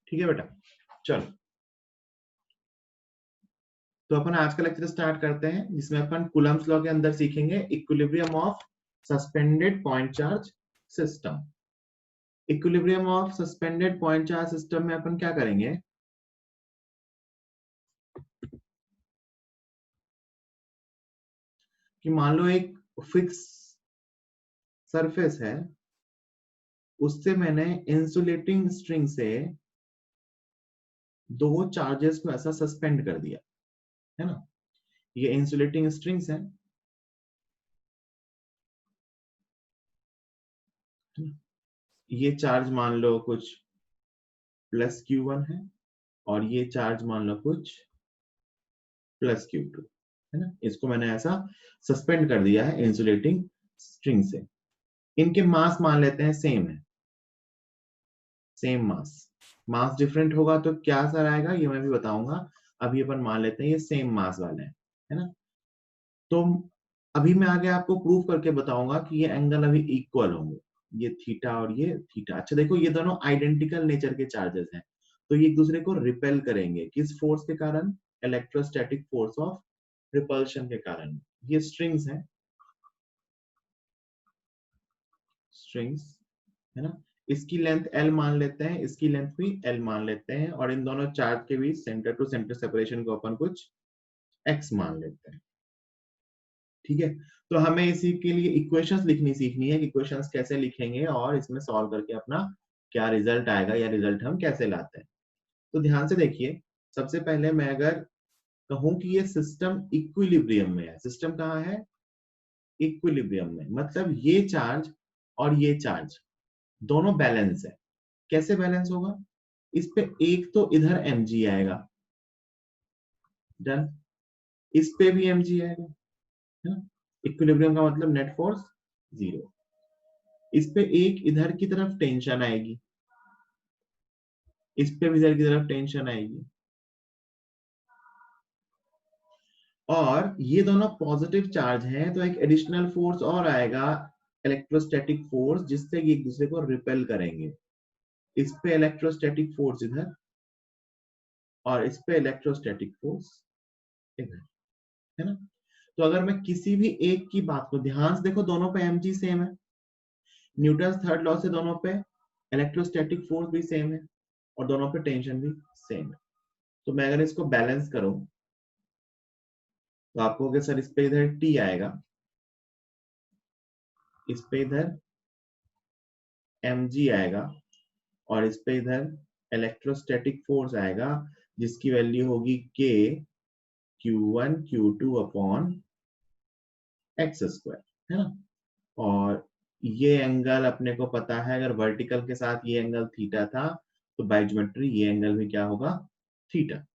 ठीक है बेटा, चलो तो अपन आज का लेक्चर स्टार्ट करते हैं, जिसमें अपन कूलम्स लॉ के अंदर सीखेंगे equilibrium of suspended point charge system. Equilibrium of suspended point charge system में अपन क्या करेंगे कि मान लो एक फिक्स सरफेस है, उससे मैंने इंसुलेटिंग स्ट्रिंग से दो चार्जेस को ऐसा सस्पेंड कर दिया है ना। ये इंसुलेटिंग स्ट्रिंग्स हैं, ये चार्ज मान लो कुछ प्लस Q1 है और ये चार्ज मान लो कुछ प्लस Q2 है ना। इसको मैंने ऐसा सस्पेंड कर दिया है इंसुलेटिंग स्ट्रिंग से। इनके मास मान लेते हैं सेम है, सेम मास। मास डिफरेंट होगा तो क्या असर आएगा ये मैं भी बताऊंगा। अभी अपन मान लेते हैं ये सेम मास वाले हैं, है ना। तो अभी मैं आगे आपको प्रूव करके बताऊंगा कि ये एंगल अभी इक्वल होंगे, ये थीटा और ये थीटा। अच्छा देखो, ये दोनों आइडेंटिकल नेचर के चार्जेस हैं, तो ये एक दूसरे को रिपेल करेंगे। किस फोर्स के कारण? इलेक्ट्रोस्टैटिक फोर्स ऑफ रिपल्शन के कारण। ये स्ट्रिंग्स हैं, स्ट्रिंग्स है ना। इसकी लेंथ L मान लेते हैं, इसकी लेंथ भी L मान लेते हैं, और इन दोनों चार्ज के बीच सेंटर टू सेंटर सेपरेशन को अपन कुछ x मान लेते हैं। ठीक है, तो हमें इसी के लिए इक्वेशंस लिखनी सीखनी है कि इक्वेशंस कैसे लिखेंगे और इसमें सॉल्व करके अपना क्या रिजल्ट आएगा या रिजल्ट हम कैसे लाते हैं। तो ध्यान से देखिए, सबसे पहले मैं अगर कहूं कि ये सिस्टम इक्विलिब्रियम में है, सिस्टम कहाँ है? इक्विलिब्रियम में, मतलब ये चार्ज और ये चार्ज दोनों बैलेंस है। कैसे बैलेंस होगा? इस पे एक तो इधर mg आएगा, डन। इस पे भी mg आएगा, है ना। इक्विलिब्रियम का मतलब नेट फोर्स जीरो। इस पे एक इधर की तरफ टेंशन आएगी, इस पे भी इधर की तरफ टेंशन आएगी, और ये दोनों पॉजिटिव चार्ज हैं तो एक एडिशनल फोर्स और आएगा, इलेक्ट्रोस्टैटिक फोर्स, जिससे ये एक दूसरे को रिपेल करेंगे। इस पे इलेक्ट्रोस्टैटिक फोर्स इधर और इस पे इलेक्ट्रोस्टैटिक फोर्स इधर, है ना। तो अगर मैं किसी भी एक की बात को ध्यान से देखो, दोनों पे mg सेम है, न्यूटन थर्ड लॉ से दोनों पे इलेक्ट्रोस्टैटिक फोर्स भी सेम है और दोनों पे टेंशन भी सेम है। तो मैं अगर इसको बैलेंस करूं तो आपको कि सर इस पे इधर T आएगा, इस पे इधर mg आएगा, और इस पे इधर इलेक्ट्रोस्टैटिक फोर्स आएगा, जिसकी वैल्यू होगी k Q1 Q2 upon x square, है ना। और ये एंगल अपने को पता है, अगर वर्टिकल के साथ ये एंगल थीटा था तो बाय ज्योमेट्री ये एंगल भी क्या होगा? थीटा।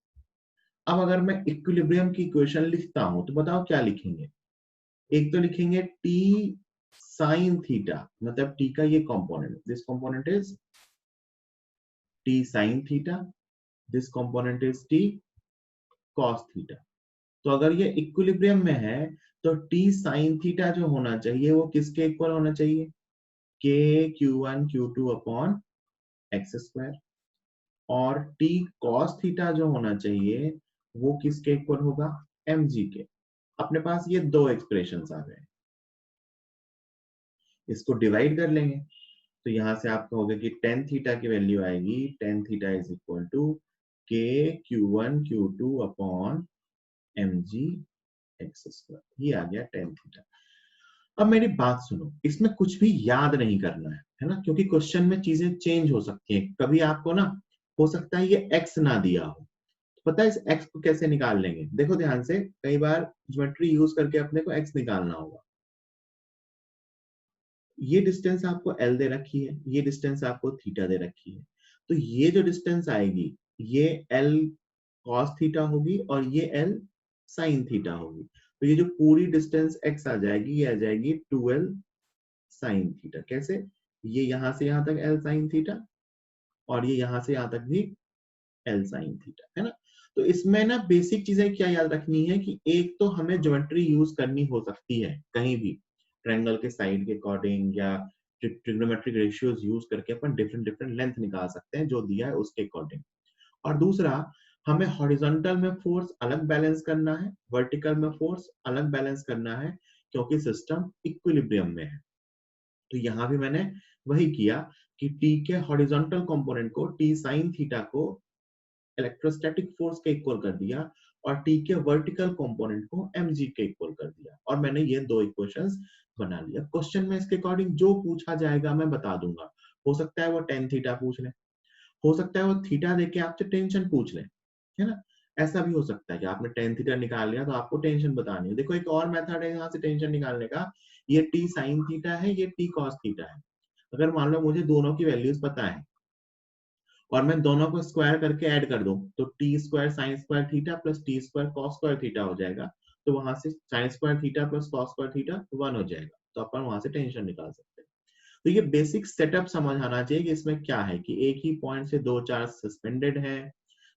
अब अगर मैं इक्विलिब्रियम की इक्वेशन लिखता हूं तो बताओ क्या लिखेंगे? एक तो लिखेंगे टी साइन थीटा, मतलब टी का ये component, this component is T sine theta, this component is T cos theta. तो अगर ये इक्विलिब्रियम में है तो टी साइन थीटा जो होना चाहिए वो किसके इक्वल होना चाहिए? के Q1 Q2 upon x square. और टी कॉस थीटा जो होना चाहिए वो किसके इक्वल होगा? mg के। अपने पास ये दो एक्सप्रेशंस आ गए, इसको डिवाइड कर लेंगे तो यहां से आप कहोगे कि टेन थीटा की वैल्यू आएगी, tan theta is equal to k Q1 Q2 upon mg x square. ये आ गया टेन थीटा। अब मेरी बात सुनो, इसमें कुछ भी याद नहीं करना है ना, क्योंकि क्वेश्चन में चीजें चेंज हो सकती हैं। कभी आपको ना हो सकता है ये x ना दिया हो, तो पता है इस x को कैसे निकाल लेंगे? देखो ध्यान से, कई बार ज्योमेट्री यूज करके अपने को x निकालना होगा। ये डिस्टेंस आपको l दे रखी है, ये डिस्टेंस आपको थीटा दे रखी है, तो ये जो डिस्टेंस आएगी ये l cos थीटा होगी और ये l sin थीटा होगी। तो ये जो पूरी डिस्टेंस x आ जाएगी ये आ जाएगी 2l sin थीटा। कैसे? ये यहां से यहां तक l sin थीटा और ये यहां से यहां तक भी l sin थीटा, है ना। तो इसमें ना बेसिक चीजें क्या याद रखनी है कि एक तो हमें ज्योमेट्री यूज करनी हो सकती है कहीं भी, ट्रायंगल के साइड के अकॉर्डिंग या ट्रिग्नोमेट्रिक रेशियोज यूज करके अपन डिफरेंट डिफरेंट लेंथ निकाल सकते हैं जो दिया है उसके अकॉर्डिंग। और दूसरा, हमें हॉरिजॉन्टल में फोर्स अलग बैलेंस करना है, वर्टिकल में फोर्स अलग बैलेंस करना है, क्योंकि सिस्टम इक्विलिब्रियम में है। तो यहां भी मैंने वही किया कि टी के हॉरिजॉन्टल कंपोनेंट को, टी साइन थीटा को इलेक्ट्रोस्टैटिक फोर्स के इक्वल कर दिया और टी के वर्टिकल कंपोनेंट को mg के इक्वल कर दिया, और मैंने ये दो इक्वेशंस बना लिया। क्वेश्चन में इसके अकॉर्डिंग जो पूछा जाएगा मैं बता दूंगा। हो सकता है वो टेन थीटा पूछ ले, हो सकता है वो थीटा देके आपसे टेंशन पूछ ले, है ना। ऐसा भी हो सकता है कि आपने टेन थीटा निकाल लिया तो आपको टेंशन बतानी है। देखो एक और मेथड है यहाँ से टेंशन निकालने का, ये टी साइन थीटा है, ये टी कॉस थीटा है। अगर मान लो मुझे दोनों की वैल्यूज पता है और मैं दोनों को स्क्वायर करके ऐड कर दूं, तो T square sine square theta plus T square cos square theta हो जाएगा। तो वहां से sine square theta plus cos square theta 1 हो जाएगा, तो अपन वहां से टेंशन निकाल सकते हैं। तो ये बेसिक सेटअप समझ आना चाहिए कि इसमें क्या है कि एक ही पॉइंट से दो चार्ज सस्पेंडेड है,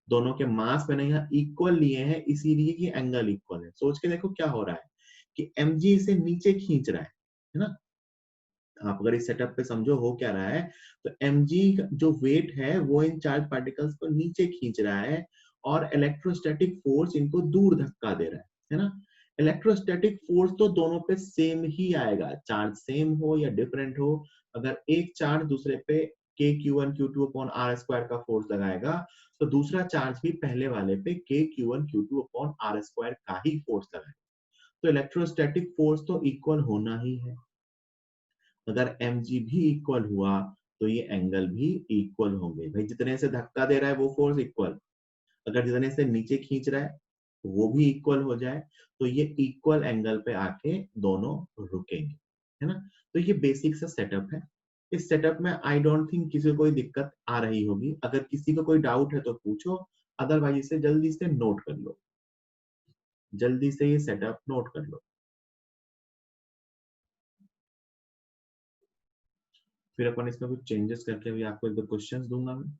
दोनों के मास मैंने यहाँ इक्वल लिए हैं, इसीलिए ये एंगल इक्वल है। सोच के देखो क्या हो रहा है कि mg इसे नीचे खींच रहा है ना। आप अगर इस सेटअप पे समझो हो क्या रहा है, तो mg जो वेट है वो इन चार्ज पार्टिकल्स को नीचे खींच रहा है और इलेक्ट्रोस्टैटिक फोर्स इनको दूर धक्का दे रहा है ना। इलेक्ट्रोस्टैटिक फोर्स तो दोनों पे सेम ही आएगा, चार्ज सेम हो या डिफरेंट हो। अगर एक चार्ज दूसरे पे k q1 q2 upon r square का फोर्स लगाएगा, तो दूसरा चार्ज भी पहले वाले पे k q1 q2 upon r square का ही फोर्स लगाएगा। तो इलेक्ट्रोस्टैटिक फोर्स तो इक्वल होना ही है। अगर mg भी इक्वल हुआ तो ये एंगल भी इक्वल होंगे भाई। जितने से धक्का दे रहा है वो फोर्स इक्वल, अगर जितने से नीचे खींच रहा है वो भी इक्वल हो जाए, तो ये इक्वल एंगल पे आके दोनों रुकेंगे, है ना। तो ये बेसिक सा सेटअप है। इस सेटअप में आई डोंट थिंक किसी को कोई दिक्कत आ रही होगी। अगर किसी को कोई डाउट है तो पूछो, अदरवाइज इसे जल्दी से नोट कर लो, जल्दी से ये सेटअप नोट कर लो। फिर अपन इसमें कुछ चेंजेस करके भी आपको एक दो क्वेश्चंस दूंगा मैं।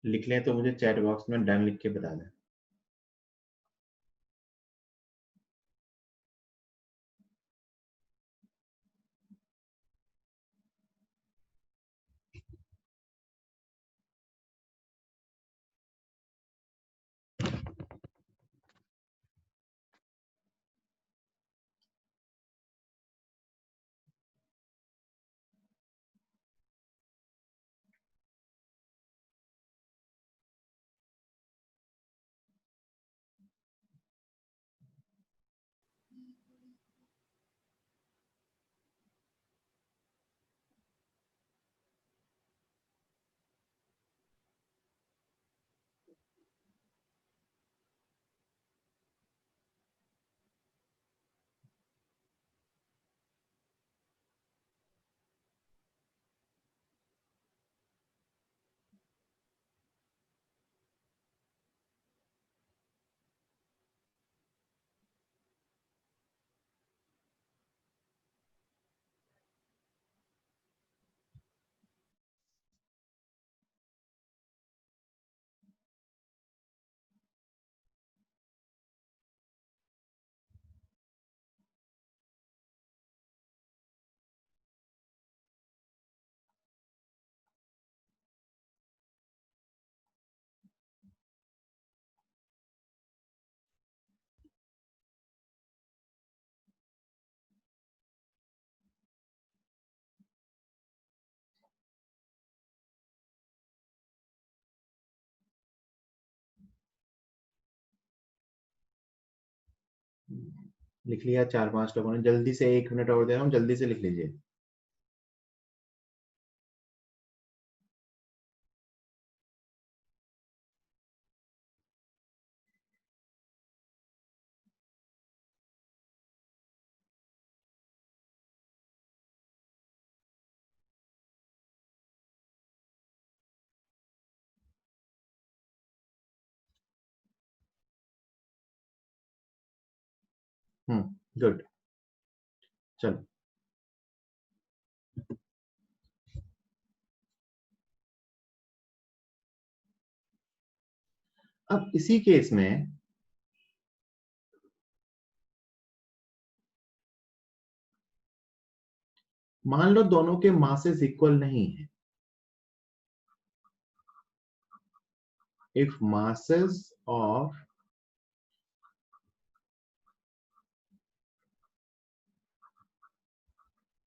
लिख लें तो मुझे चैट बॉक्स में डन लिख के बता दें। लिख लिया 4-5 लोगों ने, जल्दी से 1 मिनट और दे रहा हूँ, जल्दी से लिख लीजिए। गुड, चलो। अब इसी केस में मान लो दोनों के मासेस इक्वल नहीं है। If masses of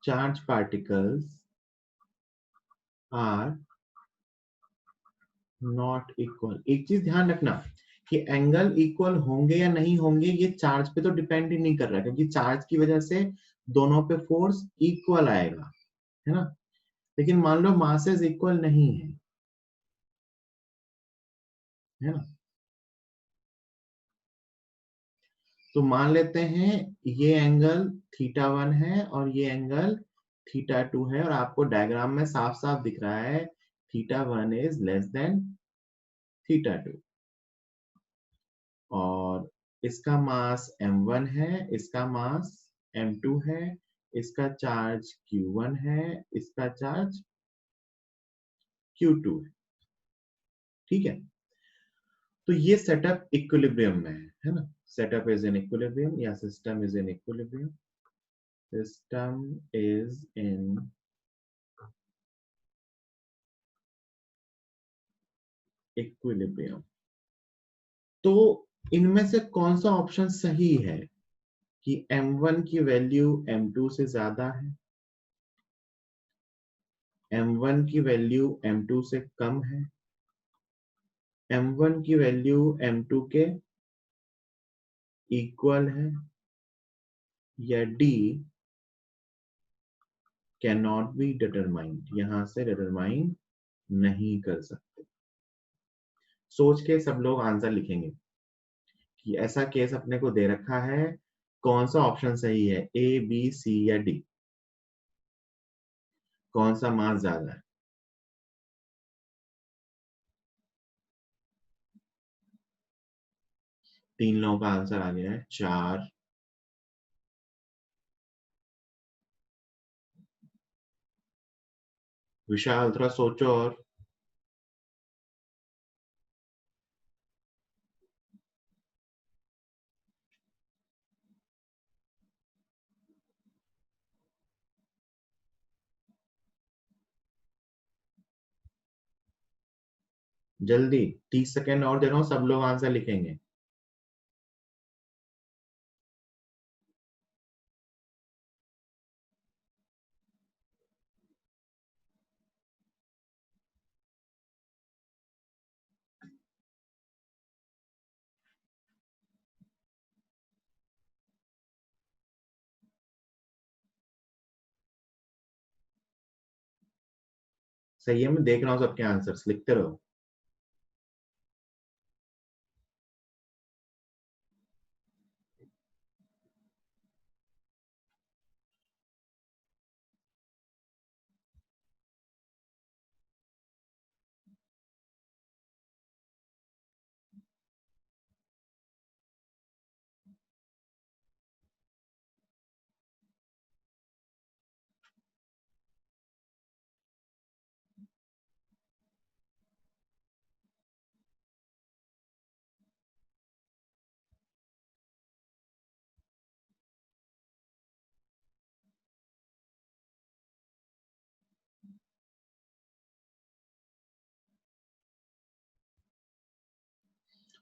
charged particles are not equal, एक चीज ध्यान रखना कि एंगल इक्वल होंगे या नहीं होंगे ये चार्ज पे तो डिपेंड ही नहीं कर रहा, क्योंकि चार्ज की वजह से दोनों पे फोर्स इक्वल आएगा, है ना। लेकिन मान लो मासेस इक्वल नहीं है ना। तो मान लेते हैं ये एंगल θ1 है और ये एंगल θ2 है, और आपको डायग्राम में साफ साफ दिख रहा है θ1 इज लेस देन θ2, और इसका मास m1 है, इसका मास m2 है, इसका चार्ज q1 है, इसका चार्ज q2 है। ठीक है, तो ये सेटअप इक्विलिब्रियम में है ना। सेटअप इज इन इक्विलिब्रियम या system is in equilibrium. System is in equilibrium. तो इनमें से कौन सा ऑप्शन सही है कि m1 की वैल्यू m2 से ज्यादा है, m1 की वैल्यू m2 से कम है, m1 की वैल्यू m2 के इक्वल है, या D can not be determined, यहां से डिटरमाइन नहीं कर सकते। सोच के सब लोग आंसर लिखेंगे कि ऐसा केस अपने को दे रखा है, कौन सा ऑप्शन सही है, ए बी सी या डी, कौन सा मास ज्यादा है। तीन लोगों का आंसर आ गया है, 4। विशाल थोड़ा सोचो और। जल्दी, 30 सेकेंड और दे रहा हूं, सब लोग आंसर लिखेंगे। सही है, मैं देख रहा हूं सबके आंसर्स, लिखते रहो।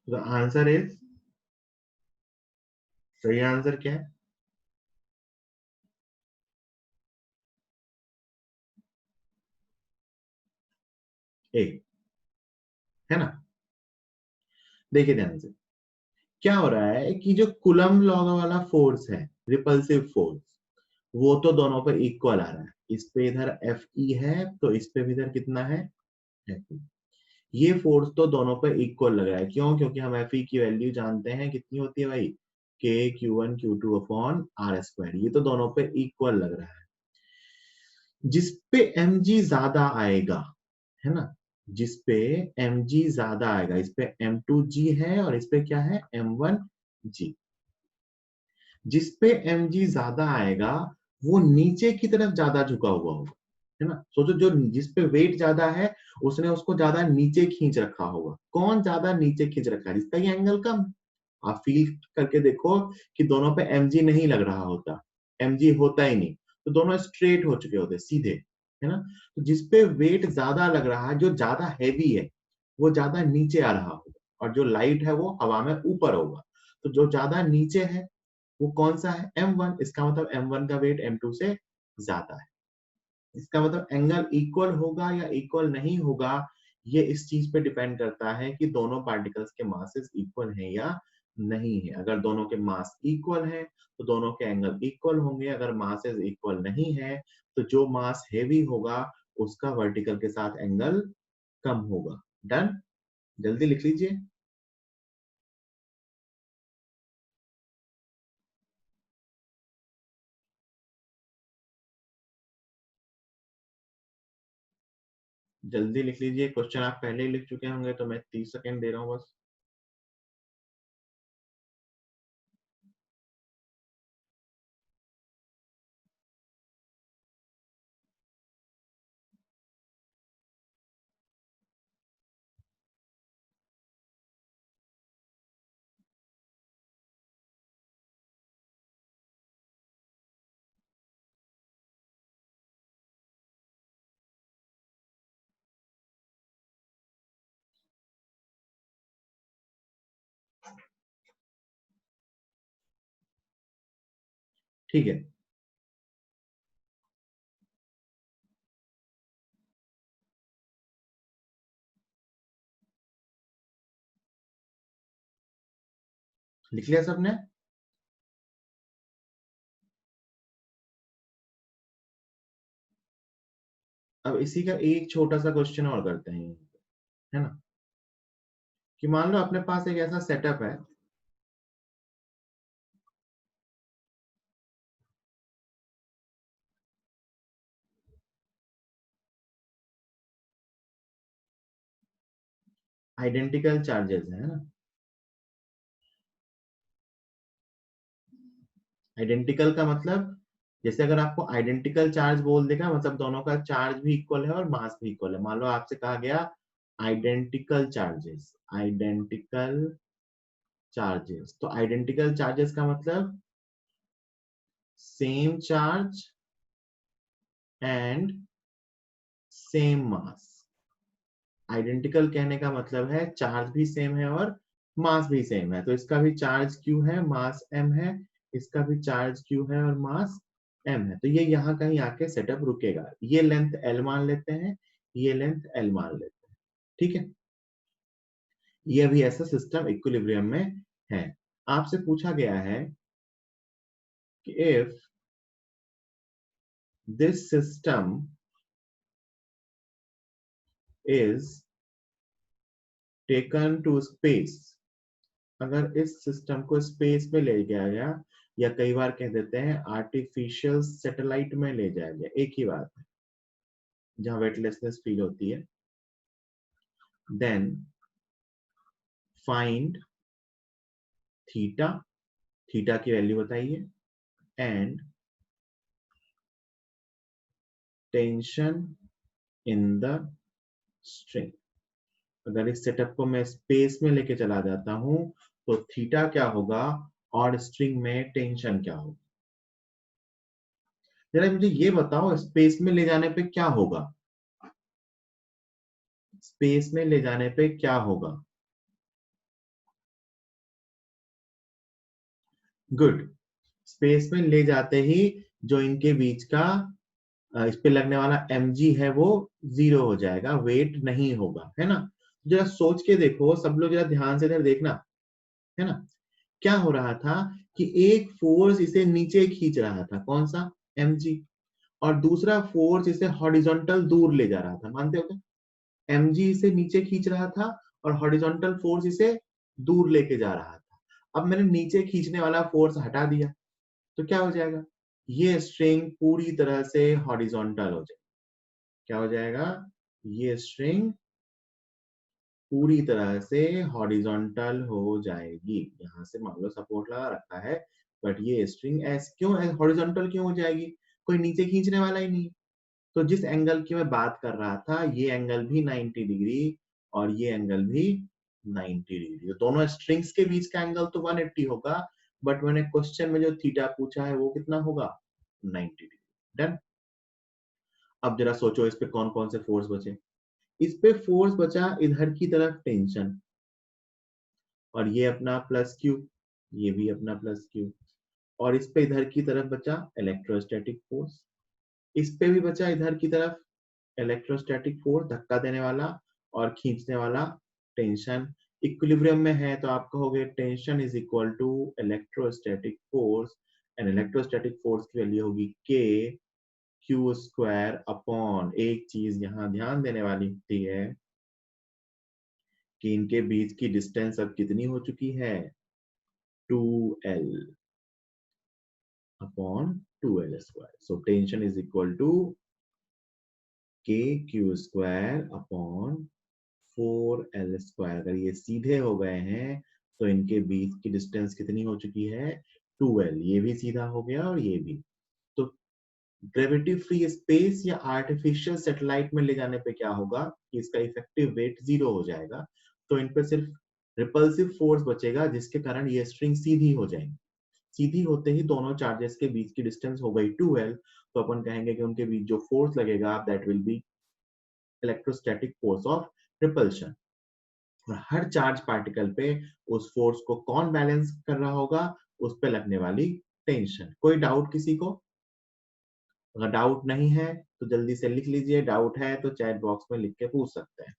तो आंसर इज, सही आंसर क्या है, ए, है ना। देखिए ध्यान से, क्या हो रहा है कि जो कूलम्ब लॉ वाला फोर्स है, रिपल्सिव फोर्स, वो तो दोनों पे इक्वल आ रहा है। इस पे इधर एफ ई है तो इस पे भी इधर कितना है, एफ ई। ये फोर्स तो दोनों पे इक्वल लग रहा है। क्यों? क्योंकि हम एफ ई की वैल्यू जानते हैं कितनी होती है भाई, k Q one Q two upon r square. ये तो दोनों पे इक्वल लग रहा है। जिसपे एम जी ज्यादा आएगा, है ना, जिसपे एम जी ज्यादा आएगा, इस पे एम टू जी है और इस पे क्या है, एम वन जी। जिसपे एम जी ज्यादा आएगा वो नीचे की तरफ ज्यादा झुका हुआ होगा, है ना। सोचो जो जिसपे वेट ज्यादा है उसने उसको ज्यादा नीचे खींच रखा होगा। कौन ज्यादा नीचे खींच रखा है? जिसका ये एंगल कम। आप फील करके देखो कि दोनों पे एम जी नहीं लग रहा होता, एम जी होता ही नहीं, तो दोनों स्ट्रेट हो चुके होते सीधे, है ना। तो जिसपे वेट ज्यादा लग रहा है, जो ज्यादा हैवी है, वो ज्यादा नीचे आ रहा होगा और जो लाइट है वो हवा में ऊपर होगा। तो जो ज्यादा नीचे है वो कौन सा है, M1। इसका मतलब M1 का वेट M2 से ज्यादा है। इसका मतलब एंगल इक्वल होगा या इक्वल नहीं होगा, ये इस चीज पे डिपेंड करता है कि दोनों पार्टिकल्स के मासेस इक्वल हैं या नहीं है। अगर दोनों के मास इक्वल हैं तो दोनों के एंगल इक्वल होंगे। अगर मासेस इक्वल नहीं है तो जो मास हेवी होगा उसका वर्टिकल के साथ एंगल कम होगा। डन? जल्दी लिख लीजिए। जल्दी लिख लीजिए। क्वेश्चन आप पहले ही लिख चुके होंगे तो मैं 30 सेकेंड दे रहा हूँ बस। ठीक है, लिख लिया सबने? अब इसी का एक छोटा सा क्वेश्चन और करते हैं, है ना। कि मान लो अपने पास एक ऐसा सेटअप है, आइडेंटिकल चार्जेस है ना। आइडेंटिकल का मतलब, जैसे अगर आपको आइडेंटिकल चार्ज बोल देगा मतलब दोनों का चार्ज भी इक्वल है और मास भी इक्वल है। मान लो आपसे कहा गया आइडेंटिकल चार्जेस, आइडेंटिकल चार्जेस। तो आइडेंटिकल चार्जेस का मतलब same charge and same mass. Identical कहने का मतलब है चार्ज भी सेम है और मास भी सेम है। तो इसका भी चार्ज क्यू है, मास एम है, इसका भी चार्ज क्यू है और मास एम है। तो ये यहाँ कहीं आके सेटअप रुकेगा। ये लेंथ एल मान लेते हैं, ये लेंथ एल मान लेते हैं, ठीक है। ये भी ऐसा सिस्टम इक्विलिब्रियम में है। आपसे पूछा गया है कि if this system is taken to space, अगर इस सिस्टम को स्पेस में ले जाया गया, या कई बार कह देते हैं आर्टिफिशियल सैटेलाइट में ले जाया गया, एक ही बात है, जहां वेटलेसनेस फील होती है, देन फाइंड थीटा, थीटा की वैल्यू बताइए, and tension in the string. अगर इस सेटअप को मैं स्पेस में लेके चला जाता हूं तो थीटा क्या होगा और स्ट्रिंग में टेंशन क्या होगा। जरा मुझे ये बताओ स्पेस में ले जाने पे क्या होगा, स्पेस में ले जाने पे क्या होगा। गुड। स्पेस में ले जाते ही जो इनके बीच का इस पे लगने वाला mg है वो जीरो हो जाएगा, वेट नहीं होगा, है ना। जरा सोच के देखो सब लोग, जरा ध्यान से इधर देखना, है ना। क्या हो रहा था कि एक फोर्स इसे नीचे खींच रहा था, कौन सा, mg, और दूसरा फोर्स इसे हॉरिजॉन्टल दूर ले जा रहा था, मानते हो क्या? mg इसे नीचे खींच रहा था और हॉरिजॉन्टल फोर्स इसे दूर लेके जा रहा था। अब मैंने नीचे खींचने वाला फोर्स हटा दिया तो क्या हो जाएगा, ये स्ट्रिंग पूरी तरह से हॉरिजॉन्टल हो जाएगी। क्या हो जाएगा, ये स्ट्रिंग पूरी तरह से हॉरिजॉन्टल हो जाएगी। यहां से मान लो सपोर्ट लगा रखा है, बट ये स्ट्रिंग ऐस क्यों हॉरिजॉन्टल क्यों हो जाएगी, कोई नीचे खींचने वाला ही नहीं। तो जिस एंगल की मैं बात कर रहा था, ये एंगल भी 90 डिग्री और ये एंगल भी 90 डिग्री, तो दोनों स्ट्रिंग्स के बीच का एंगल तो 180 होगा, बट मैंने क्वेश्चन में जो थीटा पूछा है वो कितना होगा, 90 डिग्री। डन। अब जरा सोचो इस पे कौन कौन से फोर्स बचे। इस पे फोर्स बचा इधर की तरफ टेंशन, और ये अपना प्लस क्यू, ये भी अपना प्लस क्यू, और इस पे इधर की तरफ बचा इलेक्ट्रोस्टैटिक फोर्स, इस पे भी बचा इधर की तरफ इलेक्ट्रोस्टैटिक फोर्स, धक्का देने वाला और खींचने वाला टेंशन। इक्विलिब्रियम में है तो आप कहोगे tension is equal to electrostatic force, and electrostatic force की वैल्यू होगी के क्यू स्क्वायर अपॉन, एक चीज यहाँ ध्यान देने वाली होती है कि इनके बीच की डिस्टेंस अब कितनी हो चुकी है, 2l upon 2l square. So tension is equal to K Q square upon 4l square. अगर ये सीधे हो गए हैं तो इनके बीच की डिस्टेंस कितनी हो चुकी है, 2l। ये भी सीधा हो गया और ये भी। तो ग्रेविटी फ्री स्पेस या आर्टिफिशियल सैटेलाइट में ले जाने पे क्या होगा कि इसका इफेक्टिव वेट 0 हो जाएगा, तो इन पे सिर्फ रिपल्सिव फोर्स बचेगा, जिसके कारण ये स्ट्रिंग सीधी हो जाएंगी। सीधी होते ही दोनों चार्जेस के बीच की डिस्टेंस हो गई 2l, तो अपन कहेंगे कि उनके बीच जो फोर्स लगेगा that will be electrostatic force of repulsion. और हर चार्ज पार्टिकल पे उस फोर्स को कौन बैलेंस कर रहा होगा, उस पे लगने वाली टेंशन। कोई डाउट किसी को? अगर डाउट नहीं है तो जल्दी से लिख लीजिए, डाउट है तो चैट बॉक्स में लिख के पूछ सकते हैं।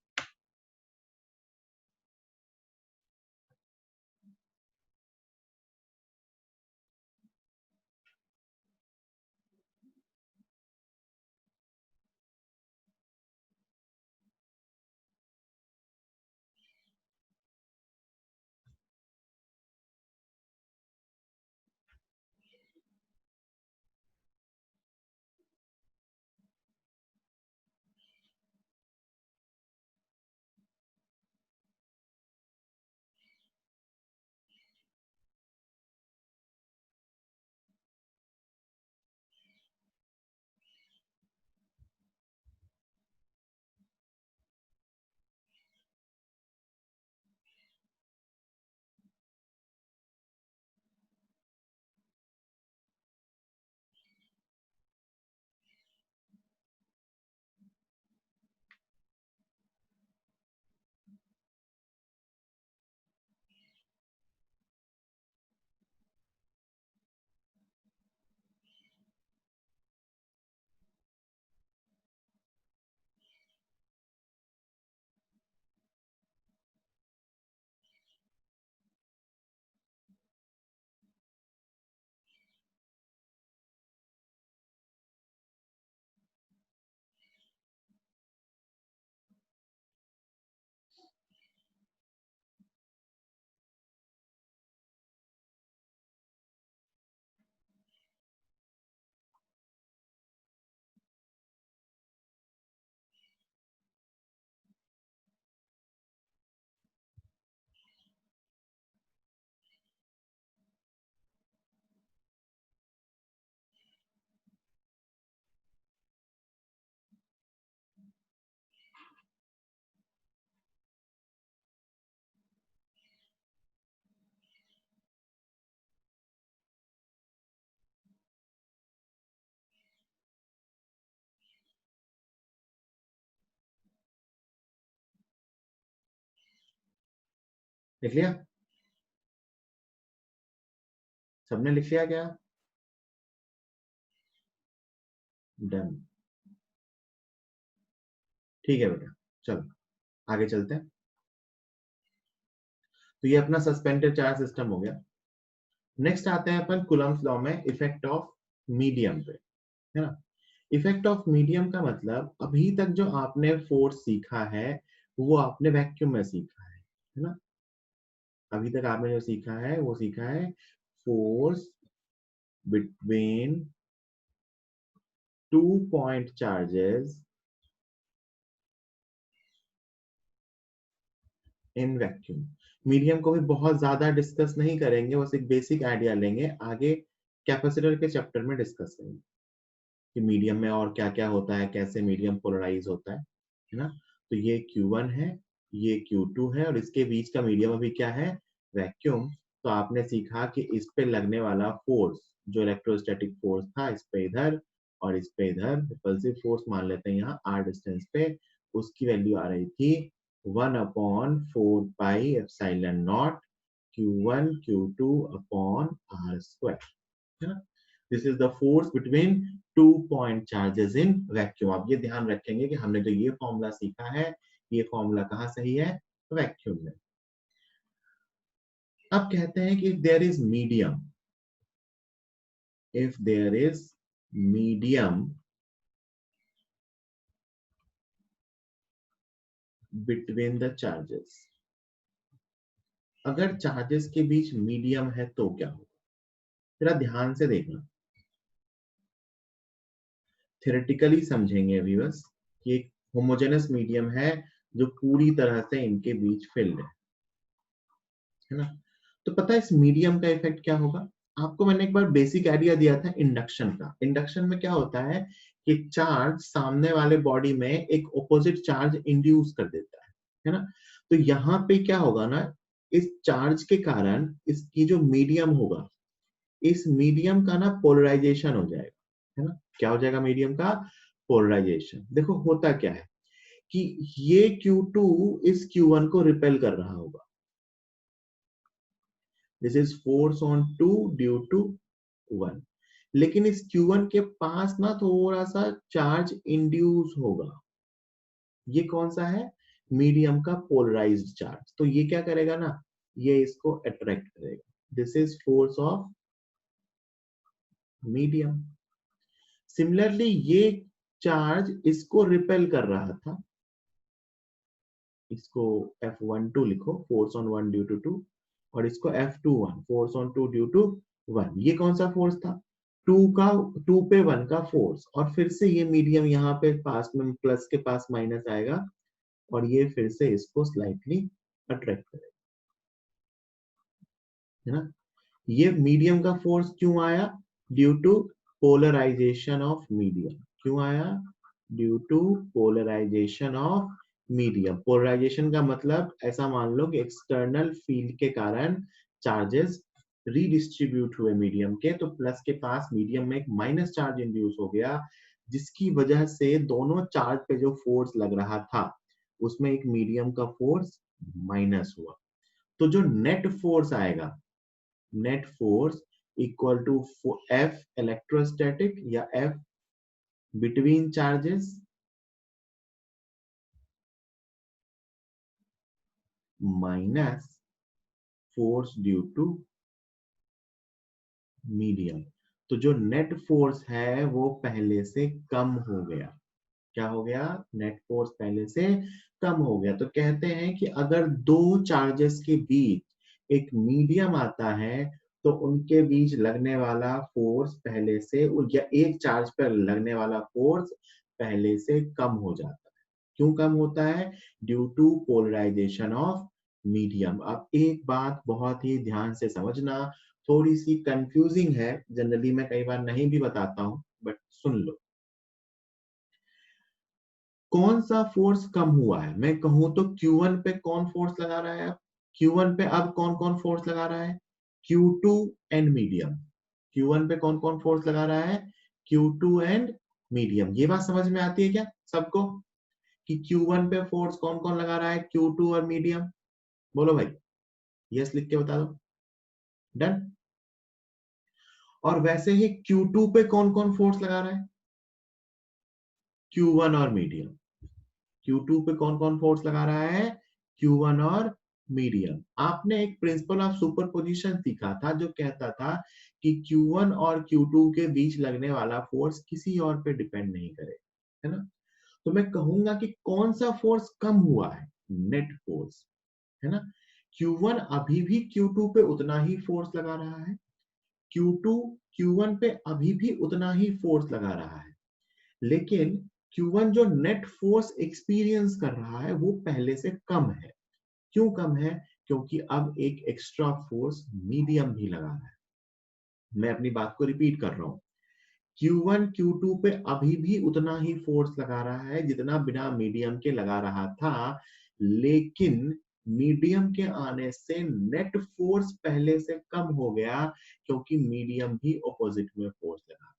लिख लिया? सबने लिख लिया क्या? डन। ठीक है बेटा, चलो आगे चलते हैं। तो ये अपना सस्पेंडेड चार्ज सिस्टम हो गया। नेक्स्ट आते हैं अपन कूलम्स लॉ में इफेक्ट ऑफ मीडियम पे, है ना। इफेक्ट ऑफ मीडियम का मतलब अभी तक जो आपने फोर्स सीखा है वो आपने वैक्यूम में सीखा है ना। अभी तक आपने जो सीखा है वो सीखा है force between 2 point charges in vacuum. Medium को भी बहुत ज्यादा डिस्कस नहीं करेंगे, बस एक बेसिक आइडिया लेंगे, आगे कैपेसिटर के चैप्टर में डिस्कस करेंगे कि मीडियम में और क्या क्या होता है, कैसे मीडियम पोलराइज होता है ना। तो ये Q1 है, ये Q2 है, और इसके बीच का मीडियम अभी क्या है, वैक्यूम। तो आपने सीखा कि इस पे लगने वाला फोर्स जो इलेक्ट्रोस्टैटिक फोर्स था इस पे इधर और इस पे इधर, रिपल्सिव फोर्स मान लेते हैं यहाँ r डिस्टेंस पे, उसकी वैल्यू आ रही थी 1/4πε0 Q1 Q2 upon r square, है ना। This is the force between 2 point charges in vacuum. आप ये ध्यान रखेंगे कि हमने जो ये फॉर्मूला सीखा है, ये फॉर्मूला कहाँ सही है, वैक्यूम में। अब कहते हैं कि if there is medium between the charges, अगर चार्जेस के बीच मीडियम है तो क्या होगा। जरा ध्यान से देखना, थ्योरेटिकली समझेंगे अभी बस कि एक होमोजेनस मीडियम है जो पूरी तरह से इनके बीच फिल्ड है ना। तो पता है इस मीडियम का इफेक्ट क्या होगा। आपको मैंने एक बार बेसिक आइडिया दिया था इंडक्शन का। इंडक्शन में क्या होता है कि चार्ज सामने वाले बॉडी में एक ऑपोजिट चार्ज इंड्यूस कर देता है ना। तो यहाँ पे क्या होगा ना, इस चार्ज के कारण इसकी जो मीडियम होगा, इस मीडियम का ना पोलराइजेशन हो जाएगा, है ना। क्या हो जाएगा मीडियम का, पोलराइजेशन। देखो होता क्या है कि ये Q2 इस Q1 को रिपेल कर रहा होगा। This is force on 2 due to 1। लेकिन इस Q1 के पास ना थोड़ा सा चार्ज इंड्यूस होगा। ये कौन सा है, मीडियम का पोलराइज्ड चार्ज। तो ये क्या करेगा ना, ये इसको अट्रैक्ट करेगा। This is force of medium. Similarly ये चार्ज इसको रिपेल कर रहा था, इसको F12 लिखो, फोर्स ऑन 1 ड्यू टू 2, और इसको F21, force on 2 due to 1। ये कौन सा फोर्स था, 2 का 2 पे 1 का फोर्स, और फिर से ये मीडियम यहाँ पे पास में प्लस के पास माइनस आएगा और ये फिर से इसको स्लाइटली अट्रैक्ट करेगा, है ना। ये मीडियम का फोर्स क्यों आया, due to polarization of medium. क्यों आया, due to polarization of medium. Polarization का मतलब ऐसा मान लो कि एक्सटर्नल फील्ड के कारण चार्जेस रीडिस्ट्रीब्यूट हुए मीडियम के, तो प्लस के पास मीडियम में एक माइनस चार्ज इंड्यूस हो गया, जिसकी वजह से दोनों चार्ज पे जो फोर्स लग रहा था उसमें एक मीडियम का फोर्स माइनस हुआ। तो जो नेट फोर्स आएगा, net force equal to F electrostatic या F between charges minus force due to medium. तो जो नेट फोर्स है वो पहले से कम हो गया। क्या हो गया, नेट फोर्स पहले से कम हो गया। तो कहते हैं कि अगर दो चार्जेस के बीच एक मीडियम आता है तो उनके बीच लगने वाला फोर्स पहले से, या एक चार्ज पर लगने वाला फोर्स पहले से कम हो जाता है। क्यों कम होता है, due to polarization of medium. अब एक बात बहुत ही ध्यान से समझना, थोड़ी सी कंफ्यूजिंग है, जनरली मैं कई बार नहीं भी बताता हूं, बट सुन लो। कौन सा फोर्स कम हुआ है, मैं कहूं तो Q1 पे कौन फोर्स लगा रहा है, अब Q1 पे अब कौन कौन फोर्स लगा रहा है, Q2 एंड मीडियम। Q1 पे कौन कौन फोर्स लगा रहा है, Q2 एंड मीडियम। ये बात समझ में आती है क्या सबको कि Q1 पे फोर्स कौन कौन लगा रहा है, Q2 और मीडियम। बोलो भाई, यस लिख के बता दो। डन। और वैसे ही Q2 पे कौन कौन फोर्स लगा रहा है, Q1 और मीडियम। Q2 पे कौन कौन फोर्स लगा रहा है, Q1 और मीडियम। आपने एक प्रिंसिपल ऑफ सुपरपोजिशन सीखा था जो कहता था कि Q1 और Q2 के बीच लगने वाला फोर्स किसी और पे डिपेंड नहीं करे, है ना? तो मैं कहूंगा कि कौन सा फोर्स कम हुआ है? नेट फोर्स, है ना? Q1 अभी भी Q2 पे उतना ही फोर्स लगा रहा है, Q2 Q1 पे अभी भी उतना ही फोर्स लगा रहा है, लेकिन Q1 जो नेट फोर्स एक्सपीरियंस कर रहा है वो पहले से कम है। क्यों कम है? क्योंकि अब एक एक्स्ट्रा फोर्स मीडियम भी लगा है। मैं अपनी बात को रिपीट कर रहा हूं, Q1 Q2 पे अभी भी उतना ही फोर्स लगा रहा है जितना बिना मीडियम के लगा रहा था, लेकिन मीडियम के आने से नेट फोर्स पहले से कम हो गया क्योंकि मीडियम भी ऑपोजिट में फोर्स लगा।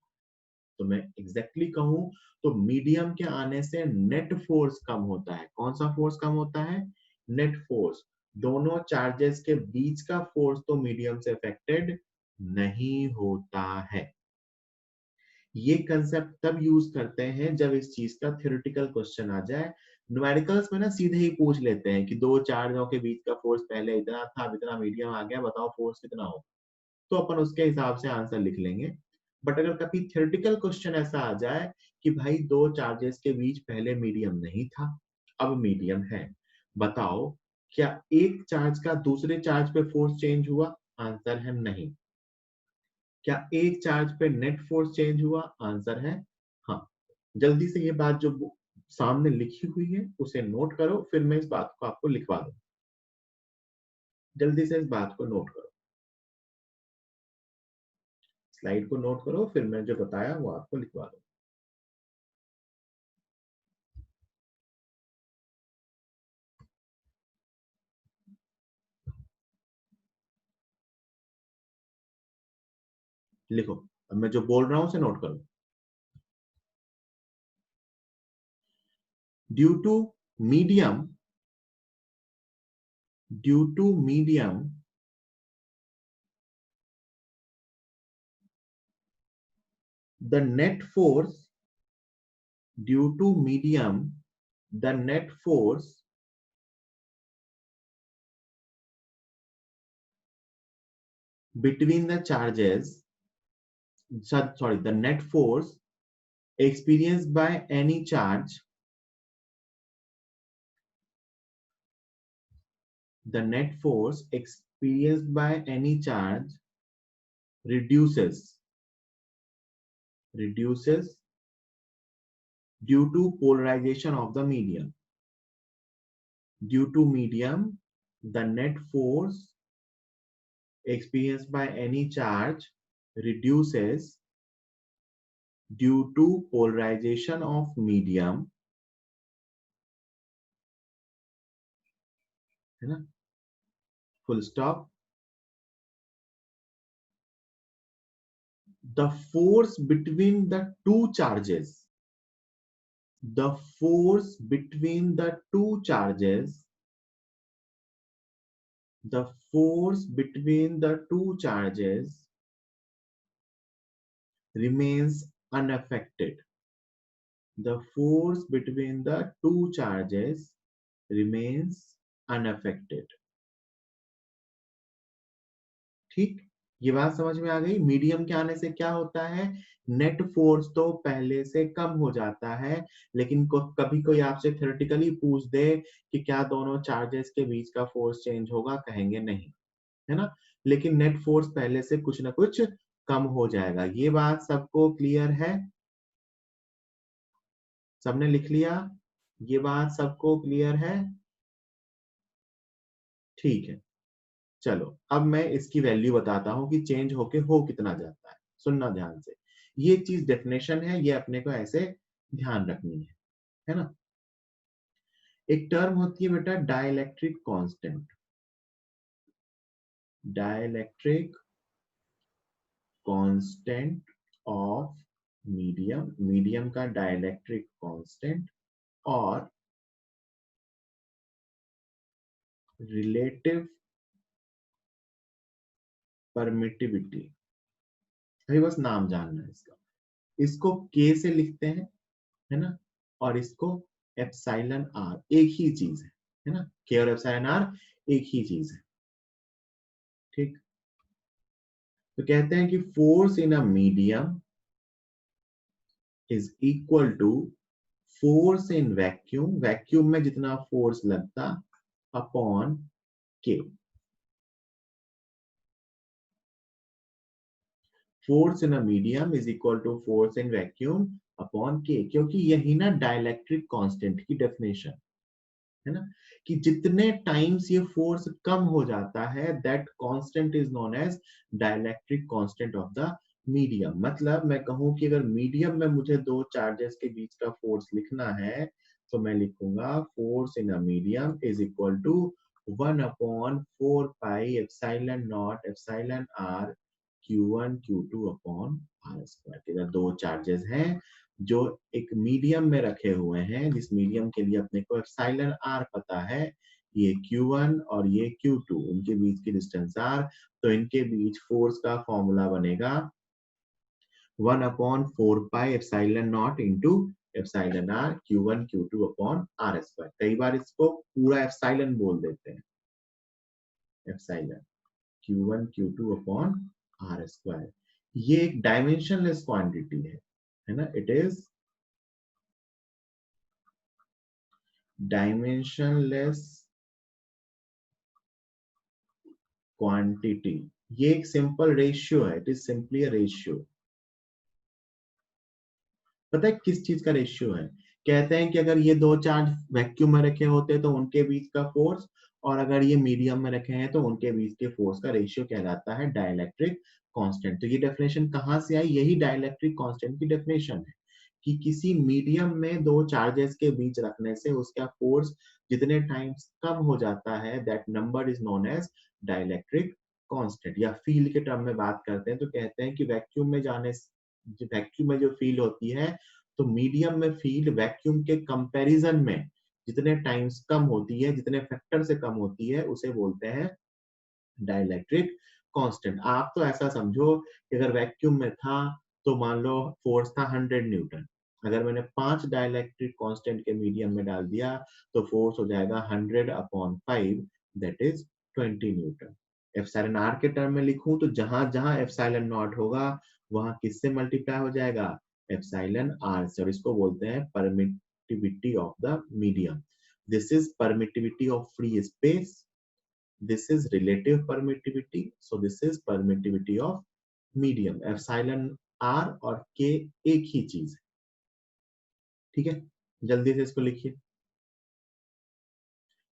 तो मैं एग्जैक्टली कहूं तो मीडियम के आने से नेट फोर्स कम होता है। कौन सा फोर्स कम होता है? Net force. दोनों चार्जेस के बीच का फोर्स तो मीडियम से अफेक्टेड नहीं होता है। ये कंसेप्ट तब यूज करते हैं जब इस चीज का थ्योरेटिकल क्वेश्चन आ जाए। न्यूमेरिकल्स में ना सीधे ही पूछ लेते हैं कि दो चार्जों के बीच का फोर्स पहले इतना था, अब इतना मीडियम आ गया, बताओ फोर्स कितना हो। तो अपन उसके हिसाब से आंसर लिख लेंगे। बट अगर कभी थ्योरेटिकल क्वेश्चन ऐसा आ जाए कि भाई दो चार्जेस के बीच पहले मीडियम नहीं था, अब मीडियम है, बताओ क्या एक चार्ज का दूसरे चार्ज पे फोर्स चेंज हुआ? आंसर है नहीं। क्या एक चार्ज पे नेट फोर्स चेंज हुआ? आंसर है हाँ। जल्दी से ये बात जो सामने लिखी हुई है उसे नोट करो, फिर मैं इस बात को आपको लिखवा दूं। जल्दी से इस बात को नोट करो, स्लाइड को नोट करो, फिर मैं जो बताया वो आपको लिखवा दूं। लिखो, अब मैं जो बोल रहा हूं उसे नोट करो। Due to medium, due to medium the net force, due to medium the net force between the charges, sorry, the net force experienced by any charge, the net force experienced by any charge reduces due to polarization of the medium. Due to medium, the net force experienced by any charge reduces due to polarization of medium, है ना, full stop. The force between the two charges, the force between the two charges, the force between the two charges remains unaffected. The force between the two charges remains unaffected. ठीक, ये बात समझ में आ गई। Medium के आने से क्या होता है? नेट फोर्स तो पहले से कम हो जाता है, लेकिन कभी कोई आपसे थ्योरेटिकली पूछ दे कि क्या दोनों चार्जेस के बीच का फोर्स चेंज होगा, कहेंगे नहीं, है ना। लेकिन नेट फोर्स पहले से कुछ ना कुछ कम हो जाएगा। ये बात सबको क्लियर है? सबने लिख लिया? ये बात सबको क्लियर है? ठीक है, चलो अब मैं इसकी वैल्यू बताता हूं कि चेंज होके हो कितना जाता है। सुनना ध्यान से, ये चीज डेफिनेशन है, ये अपने को ऐसे ध्यान रखनी है ना। एक टर्म होती है बेटा dielectric constant. Dielectric constant of medium, medium का डाइलेक्ट्रिक कांस्टेंट और रिलेटिव परमिटिविटी। अभी बस नाम जानना है इसका। इसको के से लिखते हैं, है ना, और इसको एप्सिलॉन आर, एक ही चीज है। है ना, के और एप्सिलॉन आर एक ही चीज है। ठीक, तो कहते हैं कि force in a medium is equal to force in vacuum, vacuum में जितना फोर्स लगता upon k. Force in a medium is equal to force in vacuum upon k, क्योंकि यही ना डाइलेक्ट्रिक कांस्टेंट की डेफिनेशन है ना, कि जितने टाइम्स ये फोर्स कम हो जाता है that constant is known as dielectric constant of the medium. मतलब मैं कहूं कि अगर मीडियम में मुझे दो चार्जेस के बीच का फोर्स लिखना है तो मैं लिखूंगा force in a medium is equal to 1/4 pi epsilon naught epsilon r Q1 Q2 upon r square. अगर दो चार्जेस हैं जो एक मीडियम में रखे हुए हैं, जिस मीडियम के लिए अपने को एप्सिलॉन आर पता है, ये Q1 और ये Q2, उनके बीच की डिस्टेंस आर, तो इनके बीच फोर्स का फॉर्मूला बनेगा 1/4 pi epsilon naught into epsilon r Q1 Q2 upon r square. कई बार इसको पूरा एप्सिलॉन बोल देते हैं, epsilon Q1 Q2 upon r square. ये एक डायमेंशनलेस क्वांटिटी है ना, इट इज डायमेंशनलेस क्वांटिटी। ये एक सिंपल रेशियो है, it is simply a ratio. पता है किस चीज का रेशियो है? कहते हैं कि अगर ये दो चार्ज वैक्यूम में रखे होते तो उनके बीच का फोर्स, और अगर ये मीडियम में रखे हैं तो उनके बीच के फोर्स का रेशियो कहलाता है डाइलेक्ट्रिक कांस्टेंट। तो ये डेफिनेशन कहां से आई? यही डाइलेक्ट्रिक कांस्टेंट की डेफिनेशन है कि किसी मीडियम में दो चार्जेस के बीच रखने से उसका फोर्स जितने टाइम्स कम हो जाता है that number is known as dielectric constant. या फील्ड के टर्म में बात करते हैं तो कहते हैं कि वैक्यूम में जाने, वैक्यूम में जो फील्ड होती है, तो मीडियम में फील्ड वैक्यूम के कंपैरिजन में जितने टाइम्स कम होती है, जितने फैक्टर से कम होती है, उसे बोलते हैं डाइलेक्ट्रिक कांस्टेंट। आप तो ऐसा समझो कि अगर वैक्यूम में था तो मान लो फोर्स था 100 न्यूटन, अगर मैंने 5 डाइलेक्ट्रिक कांस्टेंट के मीडियम में डाल दिया तो फोर्स हो जाएगा 100/5, that is 20 newton. Epsilon r के टर्म में लिखूं तो जहां जहां एप्सिलॉन नॉट होगा वहां किससे मल्टीप्लाई हो जाएगा? एप्सिलॉन आर से। और इसको बोलते हैं permittivity of the medium. This is permittivity of free space, this is relative permittivity, so this is permittivity of medium। Epsilon r और k एक ही चीज है। ठीक है, जल्दी से इसको लिखिए।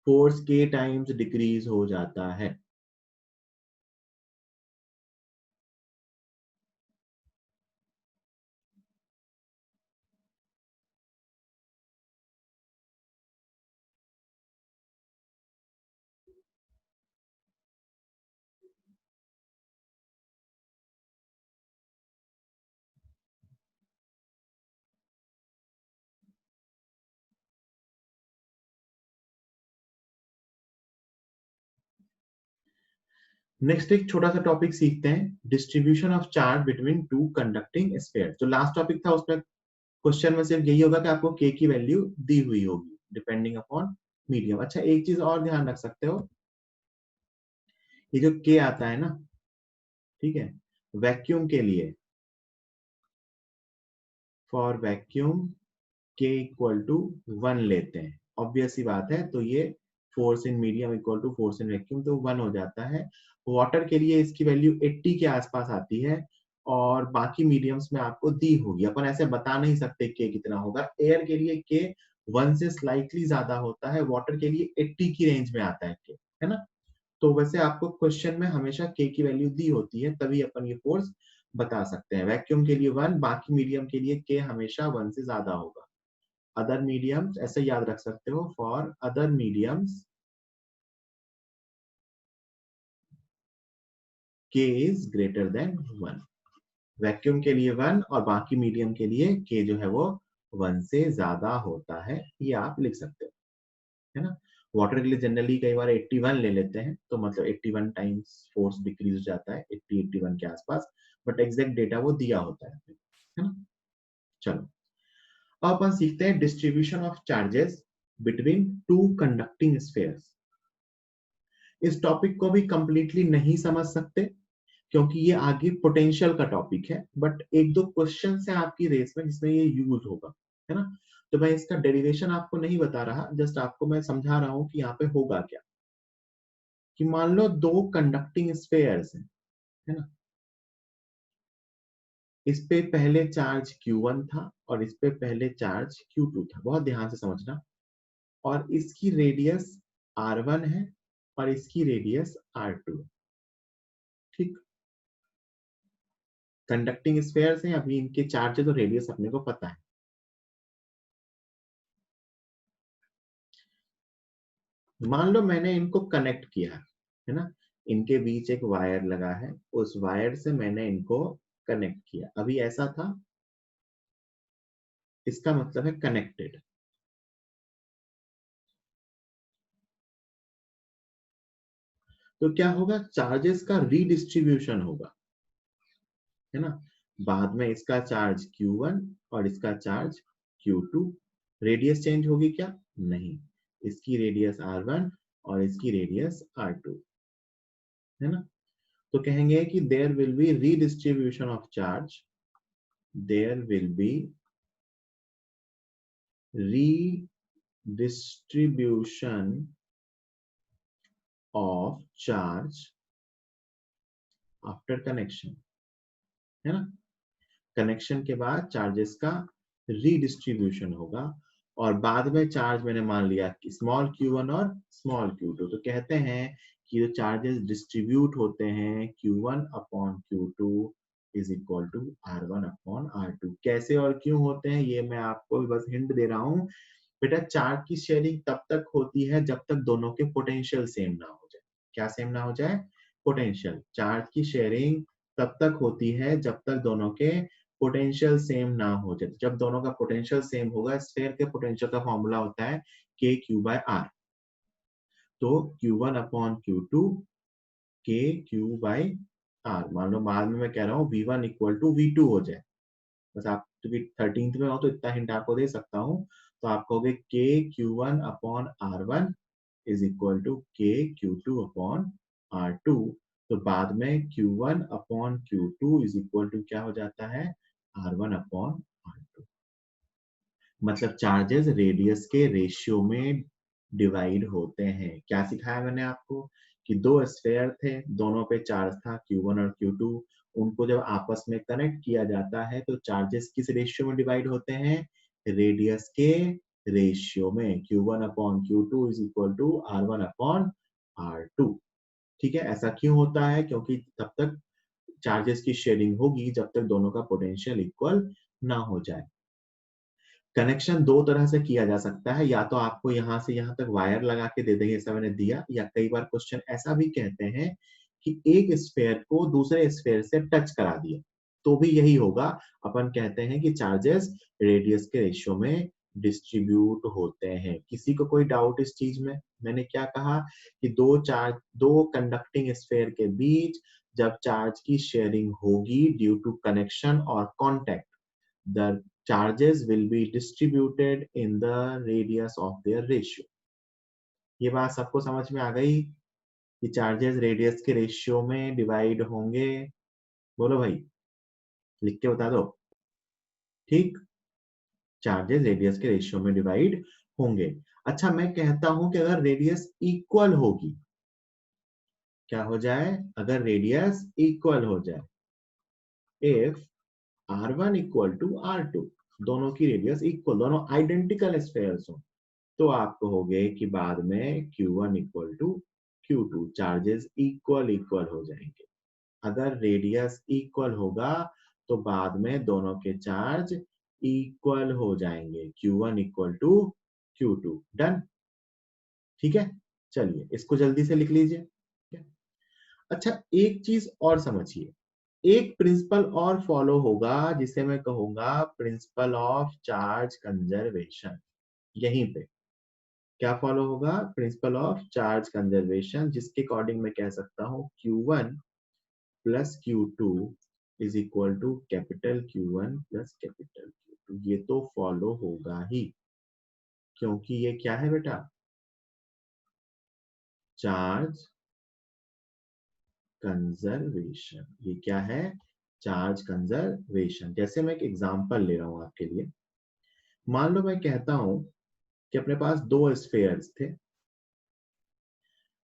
फोर्स k टाइम्स डिक्रीज हो जाता है। नेक्स्ट एक छोटा सा टॉपिक सीखते हैं, distribution of charge between two conducting sphere. जो लास्ट टॉपिक था उसमें क्वेश्चन में सिर्फ यही होगा कि आपको k की वैल्यू दी हुई होगी डिपेंडिंग अपॉन मीडियम। अच्छा, एक चीज और ध्यान रख सकते हो, ये जो k आता है ना, ठीक है, वैक्यूम के लिए, for vacuum k equal to 1 लेते हैं, ऑब्वियस सी बात है, तो ये force in medium equal to force in vacuum, तो 1 हो जाता है। वाटर के लिए इसकी वैल्यू 80 के आसपास आती है, और बाकी मीडियम्स में आपको दी होगी। अपन ऐसे बता नहीं सकते के कितना होगा। एयर के लिए के 1 से स्लाइटली ज्यादा होता है, वाटर के लिए 80 की रेंज में आता है के, है ना। तो वैसे आपको क्वेश्चन में हमेशा के की वैल्यू दी होती है, तभी अपन ये फोर्स बता सकते हैं। वैक्यूम के लिए 1, बाकी मीडियम के लिए के हमेशा 1 से ज्यादा होगा। अदर मीडियम्स ऐसे याद रख सकते हो, for other mediums k is greater than 1। Vacuum के लिए 1 और बाकी मीडियम के लिए k जो है वो 1 से ज्यादा होता है, ये आप लिख सकते हो, है ना। वाटर के लिए जनरली कई बार 81 ले लेते हैं, तो मतलब 81 टाइम्स फोर्स डिक्रीज हो जाता है, 80-81 के आसपास, बट एग्जैक्ट डेटा वो दिया होता है ना। चलो, अब अपन सीखते हैं distribution of charges between two conducting spheres. इस टॉपिक को भी कंप्लीटली नहीं समझ सकते क्योंकि ये आगे पोटेंशियल का टॉपिक है, बट एक दो क्वेश्चन है आपकी रेस में जिसमें ये यूज होगा, है ना। तो मैं इसका डेरिवेशन आपको नहीं बता रहा, जस्ट आपको मैं समझा रहा हूं कि यहाँ पे होगा क्या। कि मान लो दो कंडक्टिंग स्फेयर्स हैं, है ना। इस पे पहले चार्ज Q1 था और इस पे पहले चार्ज Q2 था, बहुत ध्यान से समझना। और इसकी रेडियस R1 है और इसकी रेडियस R2 है, ठीक। कंडक्टिंग स्फेयर्स हैं, अभी इनके चार्जेस और रेडियस अपने को पता है। मान लो मैंने इनको कनेक्ट किया है ना, इनके बीच एक वायर लगा है, उस वायर से मैंने इनको कनेक्ट किया, अभी ऐसा था, इसका मतलब है कनेक्टेड। तो क्या होगा, चार्जेस का रीडिस्ट्रीब्यूशन होगा, है ना। बाद में इसका चार्ज Q1 और इसका चार्ज Q2। रेडियस चेंज होगी क्या, नहीं। इसकी रेडियस R1 और इसकी रेडियस R2, है ना। तो कहेंगे कि there will be redistribution of charge, there will be redistribution of charge after connection, है ना। कनेक्शन के बाद चार्जेस का रीडिस्ट्रीब्यूशन होगा और बाद में चार्ज मैंने मान लिया कि स्मॉल Q1 और स्मॉल Q2, तो कहते हैं कि जो चार्जेस डिस्ट्रीब्यूट होते हैं Q1 upon Q2 is equal to R1 upon R2। कैसे और क्यों होते हैं ये मैं आपको बस हिंट दे रहा हूं। बेटा चार्ज की शेयरिंग तब तक होती है जब तक दोनों के पोटेंशियल सेम ना हो जाए। क्या सेम ना हो जाए, पोटेंशियल। चार्ज की शेयरिंग तब तक होती है जब तक दोनों के पोटेंशियल सेम ना हो जाए। जब दोनों का पोटेंशियल सेम होगा, स्फीयर के पोटेंशियल का फॉर्मूला होता है के क्यू बाय आर। तो Q1 अपॉन Q2 के क्यू बाय आर। मान लो बाद में मैं कह रहा हूँ V1 इक्वल टू V2 हो जाए, बस आप क्योंकि 13th में हो तो इतना हिंट आपको दे सकता हूँ। तो आप कहोगे के Q1 upon R1 is equal to के Q2 अपॉन R2। तो बाद में Q1 upon Q2 is equal to क्या हो जाता है, R1 अपॉन R2। मतलब चार्जेस रेडियस के रेशियो में डिवाइड होते हैं। क्या सिखाया मैंने आपको कि दो स्फेयर थे, दोनों पे चार्ज था Q1 और Q2, उनको जब आपस में कनेक्ट किया जाता है तो चार्जेस किस रेशियो में डिवाइड होते हैं, रेडियस के रेशियो में। Q1 upon Q2 is equal to R1 upon R2। ठीक है, ऐसा क्यों होता है, क्योंकि तब तक चार्जेस की शेयरिंग होगी जब तक दोनों का पोटेंशियल इक्वल ना हो जाए। कनेक्शन दो तरह से किया जा सकता है, या तो आपको यहां से यहां तक वायर लगा के दे देंगे, ऐसा मैंने दिया, या कई बार क्वेश्चन ऐसा भी कहते हैं कि एक स्फेयर को दूसरे स्फेयर से टच करा दिया, तो भी यही होगा। अपन कहते हैं कि चार्जेस रेडियस के रेशियो में डिस्ट्रीब्यूट होते हैं। किसी को कोई डाउट इस चीज में? मैंने क्या कहा कि दो कंडक्टिंग स्फेयर के बीच जब चार्ज की शेयरिंग होगी ड्यू टू कनेक्शन और contact, the charges will be distributed in the radius of their ratio। ये बात सबको समझ में आ गई कि चार्जेस रेडियस के रेशियो में डिवाइड होंगे? बोलो भाई, लिख के बता दो। ठीक, चार्जेस रेडियस के रेशियो में डिवाइड होंगे। अच्छा, मैं कहता हूं कि अगर रेडियस इक्वल होगी, क्या हो जाए, अगर रेडियस इक्वल हो जाए, if R1 equal to R2, दोनों की रेडियस इक्वल, दोनों आइडेंटिकल स्फेयर्स हो, तो आप कहोगे कि बाद में Q1 equal to Q2, charges equal equal हो जाएंगे। अगर रेडियस इक्वल होगा तो बाद में दोनों के चार्ज इक्वल हो जाएंगे, Q1 equal to Q2। Done? ठीक है, चलिए इसको जल्दी से लिख लीजिए। अच्छा, एक चीज और समझिए, एक प्रिंसिपल और फॉलो होगा जिसे मैं कहूंगा प्रिंसिपल ऑफ चार्ज कंजर्वेशन। यहीं पे क्या फॉलो होगा, प्रिंसिपल ऑफ चार्ज कंजर्वेशन, जिसके अकॉर्डिंग मैं कह सकता हूं Q1 plus Q2 is equal to capital Q1 plus capital Q2। ये तो फॉलो होगा ही। क्योंकि ये क्या है बेटा, चार्ज कंजर्वेशन। ये क्या है, चार्ज कंजर्वेशन। जैसे मैं एक एग्जांपल ले रहा हूं आपके लिए। मान लो मैं कहता हूं कि अपने पास दो स्फेयर्स थे,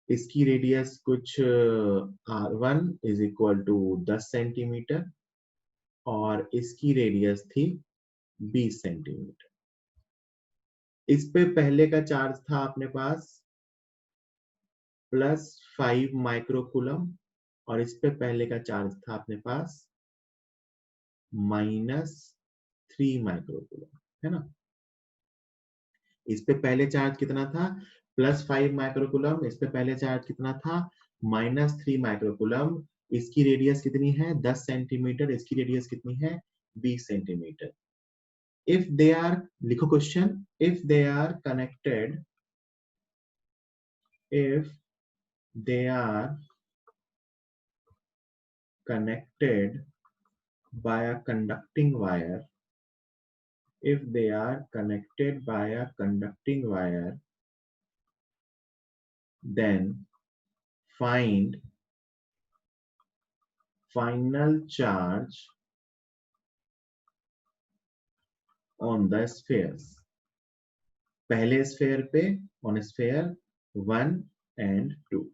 इसकी रेडियस कुछ r1 is equal to 10 centimetre और इसकी रेडियस थी 20 सेंटीमीटर। इस पे पहले का चार्ज था अपने पास +5 माइक्रोकूलम और इस पे पहले का चार्ज था अपने पास -3 माइक्रोकूलम, है ना। इस पे पहले चार्ज कितना था, +5 माइक्रोकूलम। इस पे पहले चार्ज कितना था, -3 माइक्रोकूलम। इसकी रेडियस कितनी है, 10 सेंटीमीटर। इसकी रेडियस कितनी है, 20 सेंटीमीटर। इफ दे आर, लिखो question, if they are connected, if they are connected by a conducting wire, if they are connected by a conducting wire, then find final charge on the spheres. पहले sphere पे on sphere 1 and 2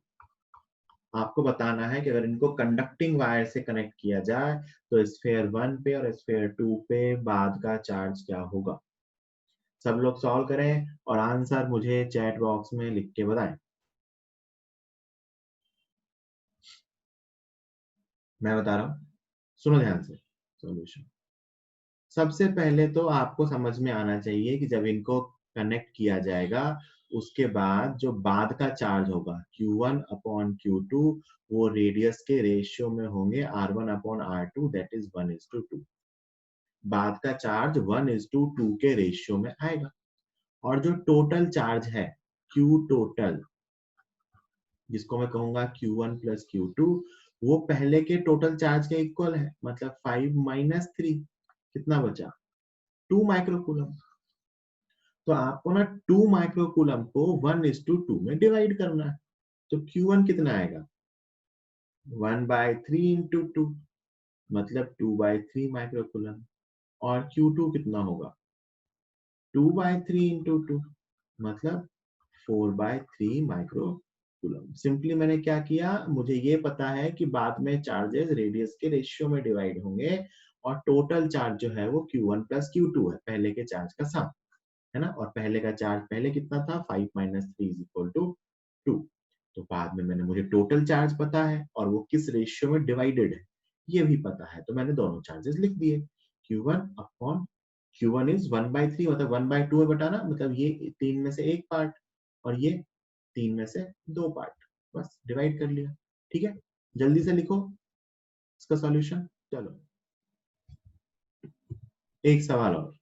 आपको बताना है कि अगर इनको conducting wire से connect किया जाए तो स्फेयर 1 पे और स्फेयर 2 पे बाद का चार्ज क्या होगा। सब लोग सॉल्व करें और आंसर मुझे चैट बॉक्स में लिख के बताएं। मैं बता रहा हूं, सुनो ध्यान से सॉल्यूशन। सबसे पहले तो आपको समझ में आना चाहिए कि जब इनको कनेक्ट किया जाएगा उसके बाद जो बाद का चार्ज होगा Q1 अपॉन Q2 वो रेडियस के रेशियो में होंगे R1 upon R2 that is 1:2। बाद का चार्ज 1:2 के रेशियो में आएगा और जो टोटल चार्ज है Q टोटल, जिसको मैं कहूंगा Q1 प्लस Q2, वो पहले के टोटल चार्ज के इक्वल है। मतलब 5 - 3 कितना बचा, 2 माइक्रोकूलम। तो आपको ना 2 माइक्रोकूलम को 1:2 में डिवाइड करना है। तो Q1 कितना आएगा, 1/3 इंटू 2 मतलब 2/3 माइक्रोकूलम। और Q2 कितना होगा, 2/3 इंटू 2 मतलब 4/3 माइक्रोकूलम। सिंपली मैंने क्या किया, मुझे ये पता है कि बाद में चार्जेस रेडियस के रेशियो में डिवाइड होंगे और टोटल चार्ज जो है वो Q1 प्लस Q2 है, पहले के चार्ज का सम, है ना। और पहले का चार्ज पहले कितना था, 5 - 3 इज इक्वल टू 2। तो बाद में मैंने, मुझे टोटल चार्ज पता है और वो किस रेशियो में डिवाइडेड है ये भी पता है, तो मैंने दोनों चार्जेस लिख दिए। Q1 अपॉन Q1 इज 1/3 मतलब 1/2 में बटाना, मतलब ये 3 में से एक पार्ट और ये 3 में से 2 पार्ट, बस डिवाइड कर लिया। ठीक है, जल्दी से लिखो इसका सॉल्यूशन। चलो एक सवाल और,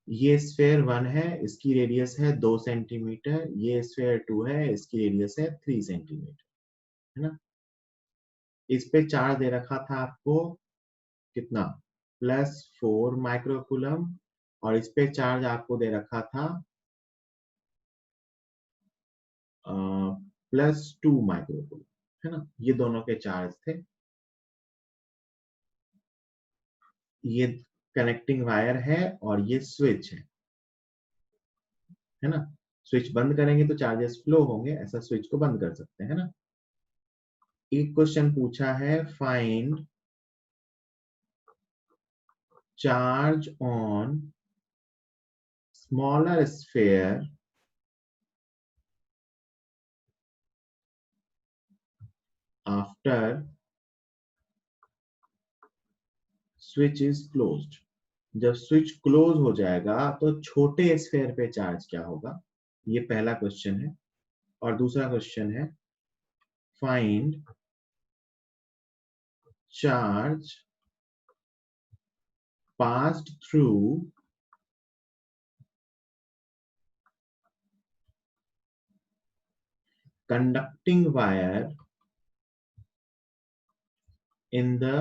ये स्फेयर 1 है, इसकी रेडियस है 2 सेंटीमीटर। ये स्फेयर 2 है, इसकी रेडियस है 3 सेंटीमीटर, है ना। इस पे चार्ज दे रखा था आपको कितना, +4 माइक्रोकूलम और इस पे चार्ज आपको दे रखा था +2 माइक्रोकूलम, है ना। ये दोनों के चार्ज थे। ये कनेक्टिंग वायर है और ये स्विच है ना। स्विच बंद करेंगे तो चार्जेस फ्लो होंगे, ऐसा स्विच को बंद कर सकते हैं, है ना। एक क्वेश्चन पूछा है, find charge on smaller sphere after switch is closed। जब स्विच क्लोज हो जाएगा तो छोटे स्फेयर पे चार्ज क्या होगा, ये पहला क्वेश्चन है। और दूसरा क्वेश्चन है, find charge passed through conducting wire in the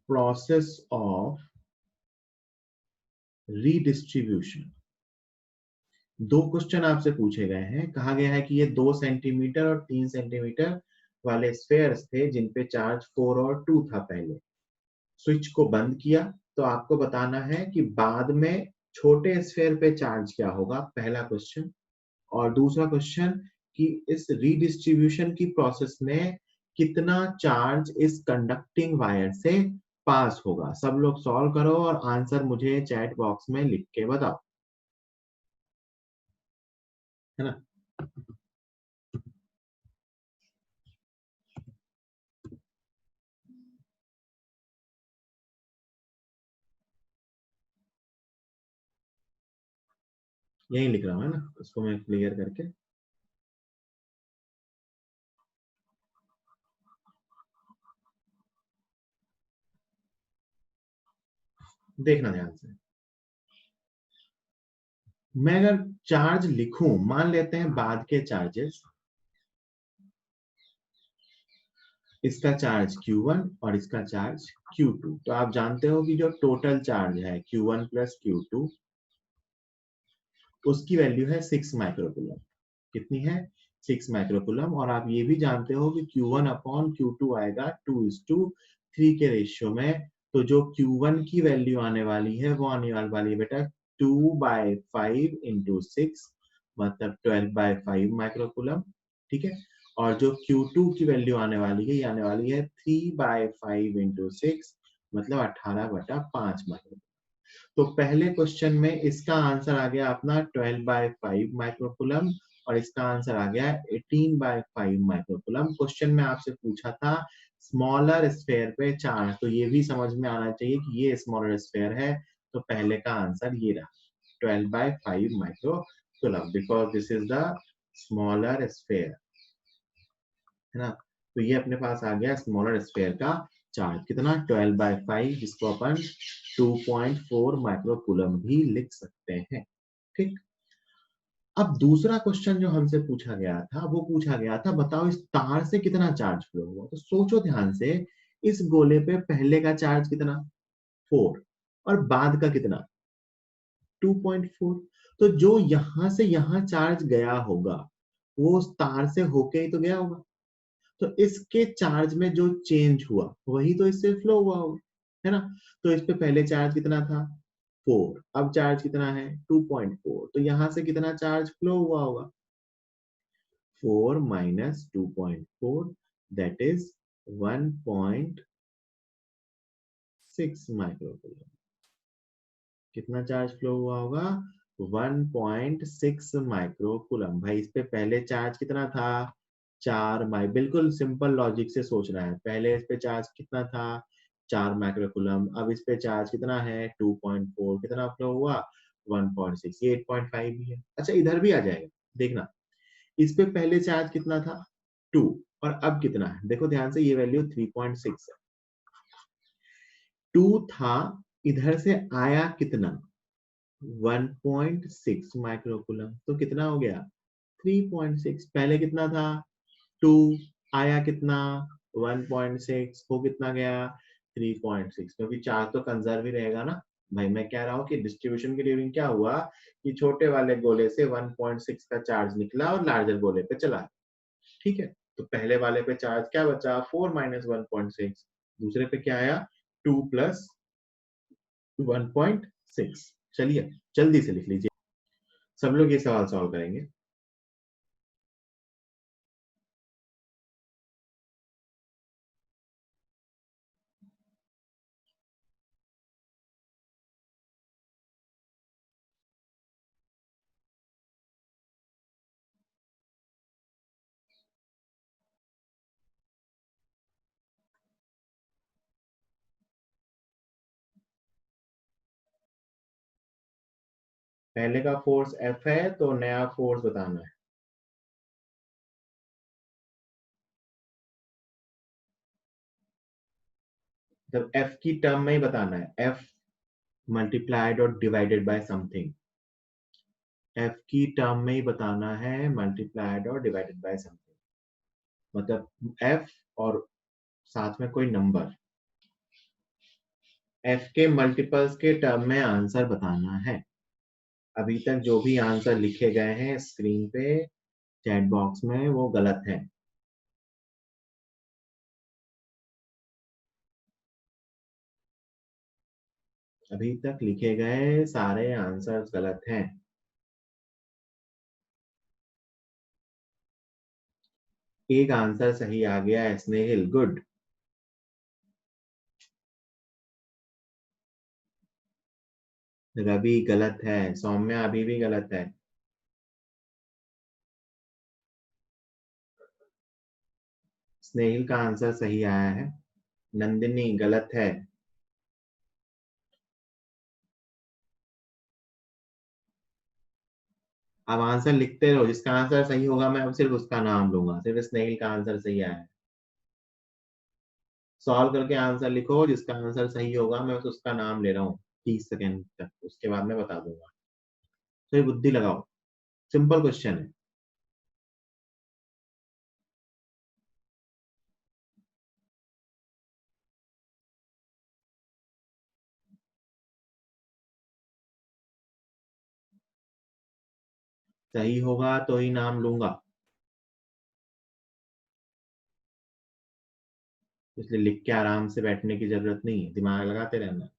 process of redistribution. दो क्वेश्चन आपसे पूछे गए हैं। कहा गया है कि ये 2 सेंटीमीटर और 3 सेंटीमीटर वाले स्फेयर्स थे जिन पे चार्ज 4 और 2 था। पहले स्विच को बंद किया तो आपको बताना है कि बाद में छोटे स्फेयर पे चार्ज क्या होगा, पहला क्वेश्चन। और दूसरा क्वेश्चन कि इस रीडिस्ट्रीब्यूशन की प्रोसेस में कितना चार्ज इस कंडक्टिंग वायर से पास होगा। सब लोग सॉल्व करो और आंसर मुझे चैट बॉक्स में लिख के बताओ, है ना। यही लिख रहा हूँ, है ना, इसको मैं क्लियर करके। देखना ध्यान से। मैं अगर चार्ज लिखूं, मान लेते हैं बाद के चार्जेस, इसका चार्ज Q1 और इसका चार्ज Q2, तो आप जानते हो कि जो टोटल चार्ज है Q1 प्लस Q2, उसकी वैल्यू है 6 माइक्रोकूलम। कितनी है? 6 माइक्रोकूलम। और आप ये भी जानते हो कि Q1 अपॉन Q2 आएगा 2:3 के रेशियो में। तो जो Q1 की वैल्यू आने वाली है वो आने वाली है बेटा 2/5 इंटू 6, मतलब 12/5 माइक्रोकूलम। ठीक है। और जो Q2 की वैल्यू आने वाली है, ये आने वाली है 3/5 इंटू 6, मतलब 18/5 माइक्रोकूलम। तो पहले क्वेश्चन में इसका आंसर आ गया अपना 12/5 माइक्रोकूलम और इसका आंसर आ गया 18/5 माइक्रोकूलम। क्वेश्चन में आपसे पूछा था स्मॉलर स्फेयर पे चार्ज, तो ये भी समझ में आना चाहिए कि ये स्मॉलर स्फेयर है। तो पहले का आंसर ये रहा 12/5 microcoulomb, because this is the smaller sphere, है ना। तो ये अपने पास आ गया स्मॉलर स्फेयर का चार्ज कितना, 12/5, जिसको अपन 2.4 माइक्रोकूलम भी लिख सकते हैं। ठीक। अब दूसरा क्वेश्चन जो हमसे पूछा गया था, वो पूछा गया था बताओ इस तार से कितना चार्ज फ्लो हुआ। तो सोचो ध्यान से, इस गोले पे पहले का चार्ज कितना, 4, और बाद का कितना, 2.4। तो जो यहां से यहां चार्ज गया होगा वो उस तार से होके ही तो गया होगा। तो इसके चार्ज में जो चेंज हुआ वही तो इससे फ्लो हुआ होगा, है ना। तो इस पे पहले चार्ज कितना था, 4, अब चार्ज कितना है, 2.4। तो यहां से कितना चार्ज फ्लो हुआ होगा, 4 माइनस 2.4, दैट इज 1.6 माइक्रोकूलम। कितना चार्ज फ्लो हुआ होगा, 1.6 माइक्रोकूलम। भाई इस पे पहले चार्ज कितना था, 4 माइ, बिल्कुल सिंपल लॉजिक से सोच रहा है। पहले इस पे चार्ज कितना था, 4 माइक्रोकूलम। अब इस पे चार्ज कितना है, 2.4, कितना फ्लो हुआ, 1.6। ये 8.5 भी है। अच्छा इधर भी आ जाएगा, देखना। इस पे पहले चार्ज कितना था, 2, और अब कितना है, देखो ध्यान से, ये वैल्यू 3.6 है। 2 था, इधर से आया कितना, 1.6 माइक्रोकूलम। तो कितना हो गया, 3.6। पहले कितना था, 2, आया कितना, 1.6, हो कितना गया, 3.6। क्योंकि चार्ज तो कंजर्व ही रहेगा ना। भाई मैं कह रहा हूँ कि डिस्ट्रीब्यूशन के ड्यूरिंग क्या हुआ कि छोटे वाले गोले से 1.6 का चार्ज निकला और लार्जर गोले पे चला। ठीक है। तो पहले वाले पे चार्ज क्या बचा, 4 माइनस 1.6। दूसरे पे क्या आया, 2 प्लस 1.6। चलिए जल्दी से लिख लीजिए, सब लोग ये सवाल सॉल्व करेंगे। पहले का फोर्स F है तो नया फोर्स बताना है। जब F की टर्म में ही बताना है, F मल्टीप्लाइड और डिवाइडेड बाय समथिंग। F की टर्म में ही बताना है, मल्टीप्लाइड और डिवाइडेड बाय समथिंग, मतलब F और साथ में कोई नंबर। एफ के मल्टीपल्स के टर्म में आंसर बताना है। अभी तक जो भी आंसर लिखे गए हैं स्क्रीन पे चैट बॉक्स में वो गलत है। अभी तक लिखे गए सारे आंसर गलत हैं। एक आंसर सही आ गया है स्नेहिल, गुड। रवि गलत है, सौम्या अभी भी गलत है। स्नेहिल का आंसर सही आया है। नंदिनी गलत है। अब आंसर लिखते रहो, जिसका आंसर सही होगा मैं अब सिर्फ उसका नाम लूंगा। सिर्फ स्नेहिल का आंसर सही आया है। सॉल्व करके आंसर लिखो, जिसका आंसर सही होगा मैं बस उसका नाम ले रहा हूँ 30 सेकेंड तक, उसके बाद मैं बता दूंगा। तो ये बुद्धि लगाओ, सिंपल क्वेश्चन है। सही होगा तो ही नाम लूंगा, इसलिए लिख के आराम से बैठने की जरूरत नहीं है, दिमाग लगाते रहना।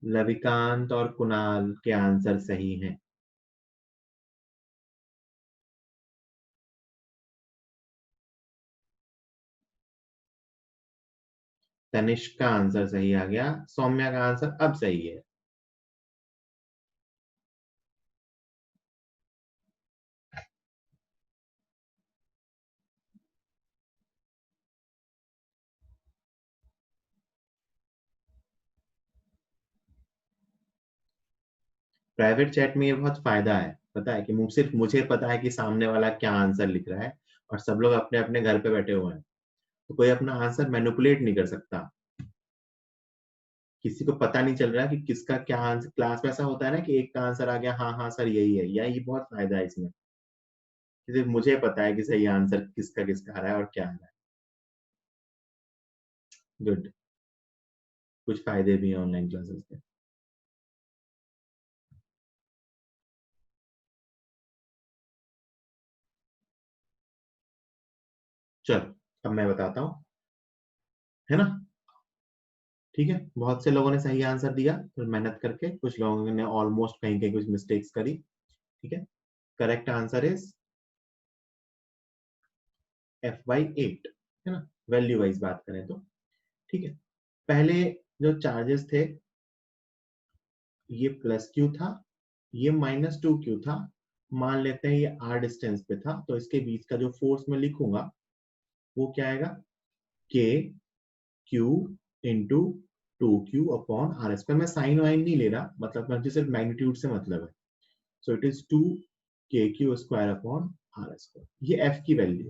लविकांत और कुणाल के आंसर सही हैं। तनिष्क का आंसर सही आ गया, सौम्या का आंसर अब सही है। प्राइवेट चैट में ये बहुत फायदा है, पता है कि सिर्फ मुझे पता है कि सामने वाला क्या आंसर लिख रहा है, और सब लोग अपने अपने घर पे बैठे हुए हैं, तो कोई अपना आंसर मैनिपुलेट नहीं कर सकता। किसी को पता नहीं चल रहा कि किसका क्या आंसर। क्लास में ऐसा होता है ना कि एक का आंसर आ गया, हाँ हाँ सर यही है, या ये बहुत फायदा है इसमें कि सिर्फ मुझे पता है कि सही आंसर किसका किसका आ रहा है और क्या आ रहा है। गुड। कुछ फायदे भी हैं ऑनलाइन क्लासेस के। चलो अब मैं बताता हूँ, है ना। ठीक है, बहुत से लोगों ने सही आंसर दिया तो मेहनत करके, कुछ लोगों ने ऑलमोस्ट कहीं कहीं कुछ मिस्टेक्स करी। ठीक है, करेक्ट आंसर इज F/8, है ना, वैल्यू वाइज बात करें तो। ठीक है, पहले जो चार्जेस थे, ये +q था, ये -2q था। मान लेते हैं ये r डिस्टेंस पे था, तो इसके बीच का जो फोर्स मैं लिखूंगा वो क्या आएगा, k q इंटू 2q/r²। मैं साइन वाइन नहीं ले रहा, मतलब मुझे सिर्फ मैग्नीट्यूड से मतलब है। सो इट इज 2kq² ये f की वैल्यू।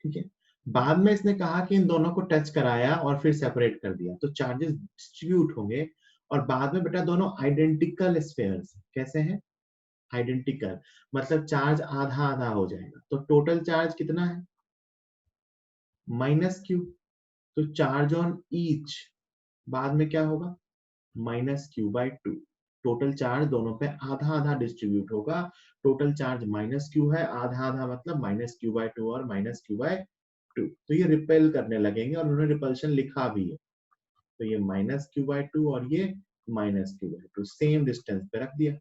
ठीक है, बाद में इसने कहा कि इन दोनों को टच कराया और फिर सेपरेट कर दिया, तो चार्जेस डिस्ट्रीब्यूट होंगे। और बाद में बेटा दोनों आइडेंटिकल स्फेयर्स कैसे हैं, आइडेंटिकल, मतलब चार्ज आधा आधा हो जाएगा, तो टोटल चार्ज कितना है, -q। तो चार्ज ऑन ईच बाद में क्या होगा, -q/2। टोटल चार्ज दोनों पे आधा आधा डिस्ट्रीब्यूट होगा। टोटल चार्ज -q है, आधा आधा मतलब -q/2 और -q/2, तो ये रिपेल करने लगेंगे और उन्होंने रिपल्शन लिखा भी है। तो ये -q/2 और ये -q/2 सेम डिस्टेंस पे रख दिया,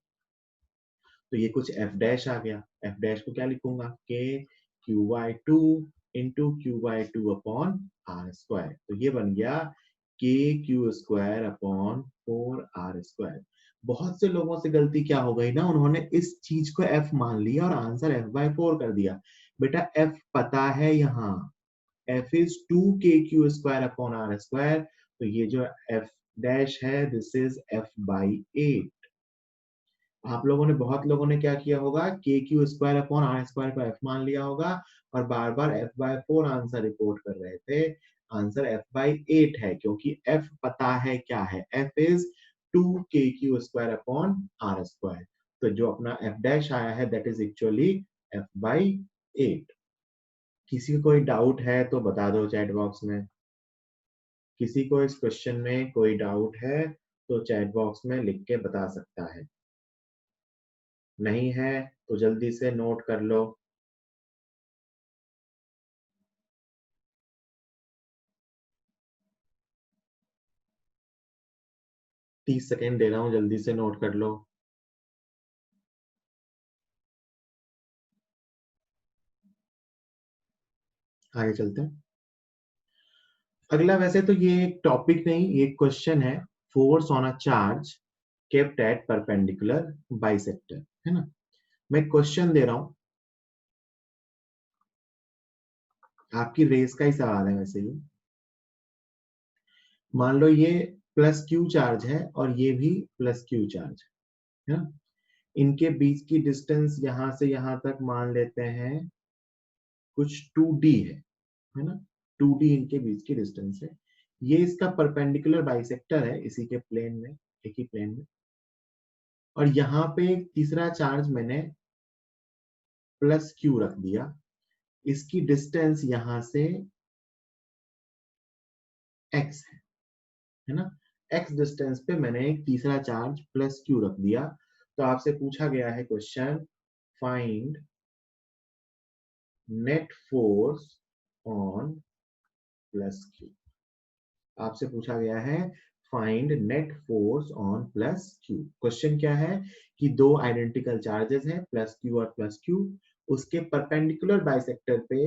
तो ये कुछ f' आ गया। f' को क्या लिखूंगा, k q/2 इंटू q/2/r²। तो ये बन गया kq²/4r²। बहुत से लोगों से गलती क्या हो गई ना, उन्होंने इस चीज को f मान लिया और आंसर f/4 कर दिया। बेटा f पता है यहाँ, f इज 2kq²/r²। तो ये जो f' है दिस इज f/8। आप लोगों ने, बहुत लोगों ने क्या किया होगा, kq²/r² को f मान लिया होगा और बार बार f/4 आंसर रिपोर्ट कर रहे थे। आंसर f/8 है, क्योंकि f पता है क्या है, f इज 2kq²/r²। तो जो अपना f' आया है दैट इज एक्चुअली f/8। किसी को कोई डाउट है तो बता दो चैट बॉक्स में। किसी को इस क्वेश्चन में कोई डाउट है तो चैट बॉक्स में लिख के बता सकता है। नहीं है तो जल्दी से नोट कर लो। 30 सेकेंड दे रहा हूं, जल्दी से नोट कर लो। आगे चलते हैं। अगला, वैसे तो ये एक टॉपिक नहीं, ये क्वेश्चन है। Force on a charge kept at perpendicular bisector, है ना। मैं क्वेश्चन दे रहा हूं, आपकी रेस का ही सवाल है वैसे ये। मान लो ये प्लस क्यू चार्ज है और ये भी प्लस क्यू चार्ज है ना। इनके बीच की डिस्टेंस यहां से यहां तक मान लेते हैं कुछ 2d है ना। 2d इनके बीच की डिस्टेंस है। ये इसका परपेंडिकुलर बाइसेक्टर है इसी के प्लेन में, एक ही प्लेन में। और यहाँ पे एक तीसरा चार्ज मैंने प्लस क्यू रख दिया। इसकी डिस्टेंस यहां से x है ना। x डिस्टेंस पे मैंने एक तीसरा चार्ज प्लस क्यू रख दिया। तो आपसे पूछा गया है question, find net force on plus Q. आपसे पूछा गया है find net force on plus Q. Question क्या है कि दो आइडेंटिकल चार्जेस हैं प्लस क्यू और प्लस क्यू, उसके परपेंडिकुलर बाइसेक्टर पे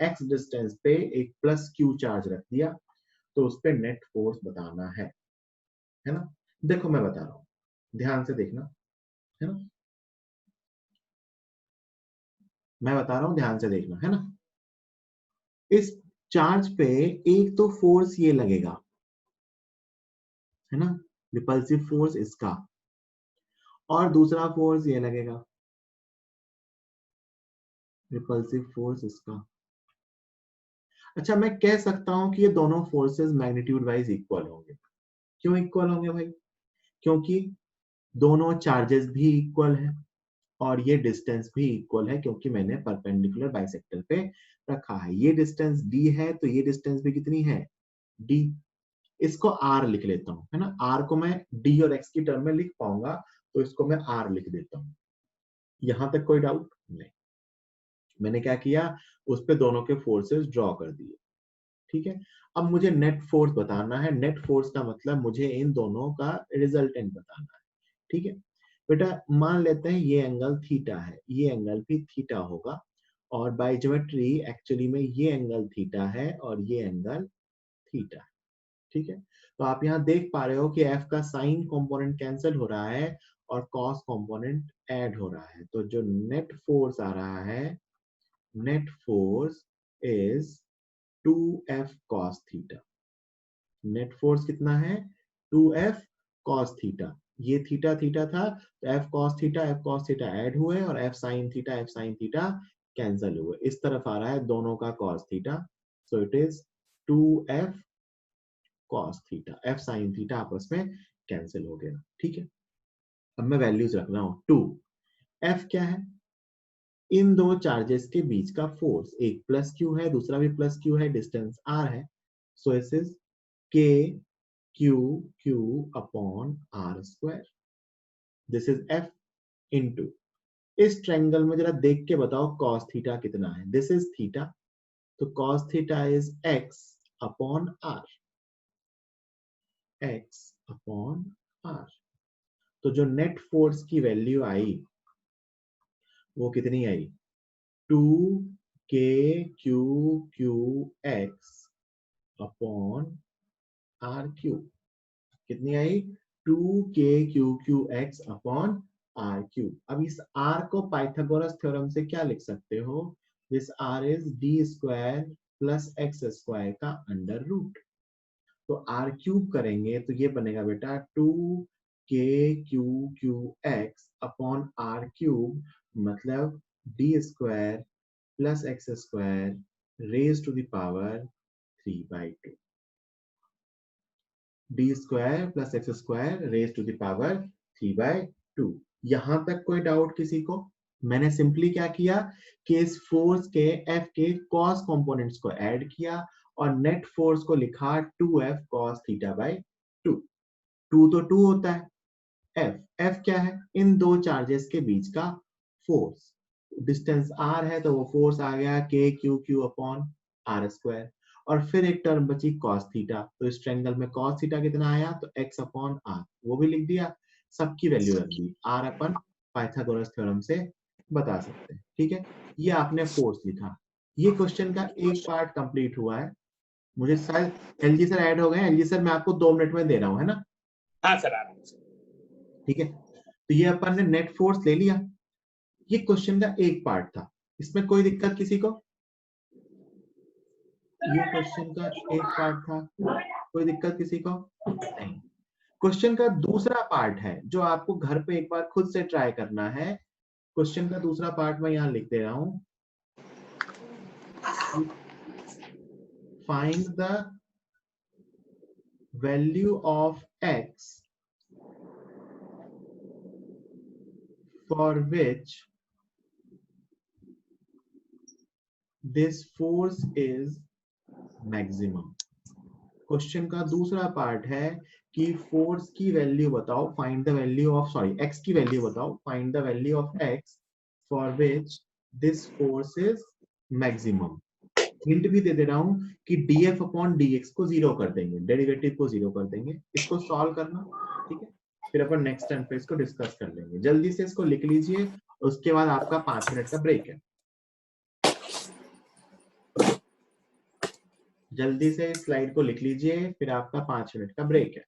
x डिस्टेंस पे एक प्लस क्यू चार्ज रख दिया, तो उस पे नेट फोर्स बताना है ना। देखो मैं बता रहा हूं, ध्यान से देखना, है ना। मैं बता रहा हूं, ध्यान से देखना, है ना। इस चार्ज पे एक तो फोर्स ये लगेगा, है ना, रिपल्सिव फोर्स इसका, और दूसरा फोर्स ये लगेगा, रिपल्सिव फोर्स इसका। अच्छा, मैं कह सकता हूं कि ये दोनों फोर्सेस मैग्नीट्यूड वाइज इक्वल होंगे। क्यों इक्वल होंगे भाई? क्योंकि दोनों चार्जेस भी इक्वल है और ये डिस्टेंस भी इक्वल है, क्योंकि मैंने परपेंडिकुलर बाइसेक्टर पे रखा है। ये डिस्टेंस d है तो ये डिस्टेंस भी कितनी है, d। इसको r लिख लेता हूं, है ना। r को मैं d और x की टर्म में लिख पाऊंगा, तो इसको मैं r लिख देता हूं। यहां तक कोई डाउट नहीं? मैंने क्या किया, उस पे दोनों के फोर्सेस ड्रॉ कर दिए। ठीक है। अब मुझे नेट फोर्स बताना है। नेट फोर्स का मतलब मुझे इन दोनों का रिजल्टेंट बताना है। ठीक है बेटा, मान लेते हैं ये एंगल थीटा है, ये एंगल भी थीटा होगा, और बाय ज्योमेट्री एक्चुअली में ये एंगल थीटा है और ये एंगल थीटा है। ठीक है। तो आप यहाँ देख पा रहे हो कि f का साइन कंपोनेंट कैंसिल हो रहा है और cos कंपोनेंट ऐड हो रहा है। तो जो नेट फोर्स आ रहा है, net force is 2f cos theta. Net force कितना है, 2f cos थीटा। ये थीटा थीटा था तो f cos थीटा ऐड हुए और f sin थीटा कैंसिल हुए। इस तरफ आ रहा है दोनों का cos theta, so it is 2f cos theta. f sin theta आपस में कैंसिल हो गया। ठीक है। अब मैं वैल्यूज रख रहा हूं। 2 f क्या है, इन दो चार्जेस के बीच का फोर्स, एक प्लस क्यू है दूसरा भी प्लस क्यू है, डिस्टेंस r है, सो इस is k q q upon r square. This is f into, इस ट्रायंगल में जरा देख के बताओ cos थीटा कितना है। दिस इज थीटा, तो cos theta is x upon r, x upon r। तो जो नेट फोर्स की वैल्यू आई वो कितनी आई, 2k q upon r cube. कितनी आई, 2k अपॉन r क्यूब। अब इस r को पाइथागोरस थ्योरम से क्या लिख सकते हो, this r is d square plus x square का अंडर रूट। तो r क्यूब करेंगे तो ये बनेगा बेटा 2k अपॉन r क्यूब, मतलब d square plus x square raise to the power 3/2। D square plus X square raise to the power 3/2। यहां तक कोई डाउट किसी को? मैंने सिंपली क्या किया कि इस फोर्स के F के कॉस कंपोनेंट्स को ऐड किया और नेट फोर्स को लिखा 2F cos थीटा बाई 2। 2 तो 2 होता है, F क्या है, इन दो चार्जेस के बीच का फोर्स। डिस्टेंस R है तो वो फोर्स आ गया KQQ अपॉन R स्क्वायर। और फिर एक टर्म बची cos थीटा, तो इस ट्रायंगल में cos थीटा कितना आया, तो x अपॉन R, वो भी लिख दिया, सबकी वैल्यू रख दी, R अपन पाइथागोरस थ्योरम से बता सकते हैं। ठीक है, ये आपने फोर्स लिखा। ये क्वेश्चन का एक पार्ट कंप्लीट हुआ है। मुझे शायद एलजी सर ऐड हो गए। एलजी सर मैं आपको 2 मिनट में दे रहा हूँ, है ना? हाँ सर आराम से। ठीक है, तो ये अपन ने नेट फोर्स ले लिया। ये क्वेश्चन का एक पार्ट था, इसमें कोई दिक्कत किसी को? ये क्वेश्चन का एक पार्ट था, कोई दिक्कत किसी को? नहीं। क्वेश्चन का दूसरा पार्ट है जो आपको घर पे एक बार खुद से ट्राई करना है। क्वेश्चन का दूसरा पार्ट मैं यहां लिख दे रहा हूं, find the value of x for which this force is maximum. Question का दूसरा पार्ट है कि फोर्स की वैल्यू बताओ, find the value of, sorry x की वैल्यू बताओ, find the value of x for which this force is maximum. Hint भी दे रहा हूं कि df अपॉन dx को 0 कर देंगे, डेरिवेटिव को 0 कर देंगे। इसको सॉल्व करना, ठीक है, फिर अपन नेक्स्ट टाइम पे इसको डिस्कस कर लेंगे। जल्दी से इसको लिख लीजिए, उसके बाद आपका 5 मिनट का ब्रेक है। जल्दी से स्लाइड को लिख लीजिए, फिर आपका 5 मिनट का ब्रेक है।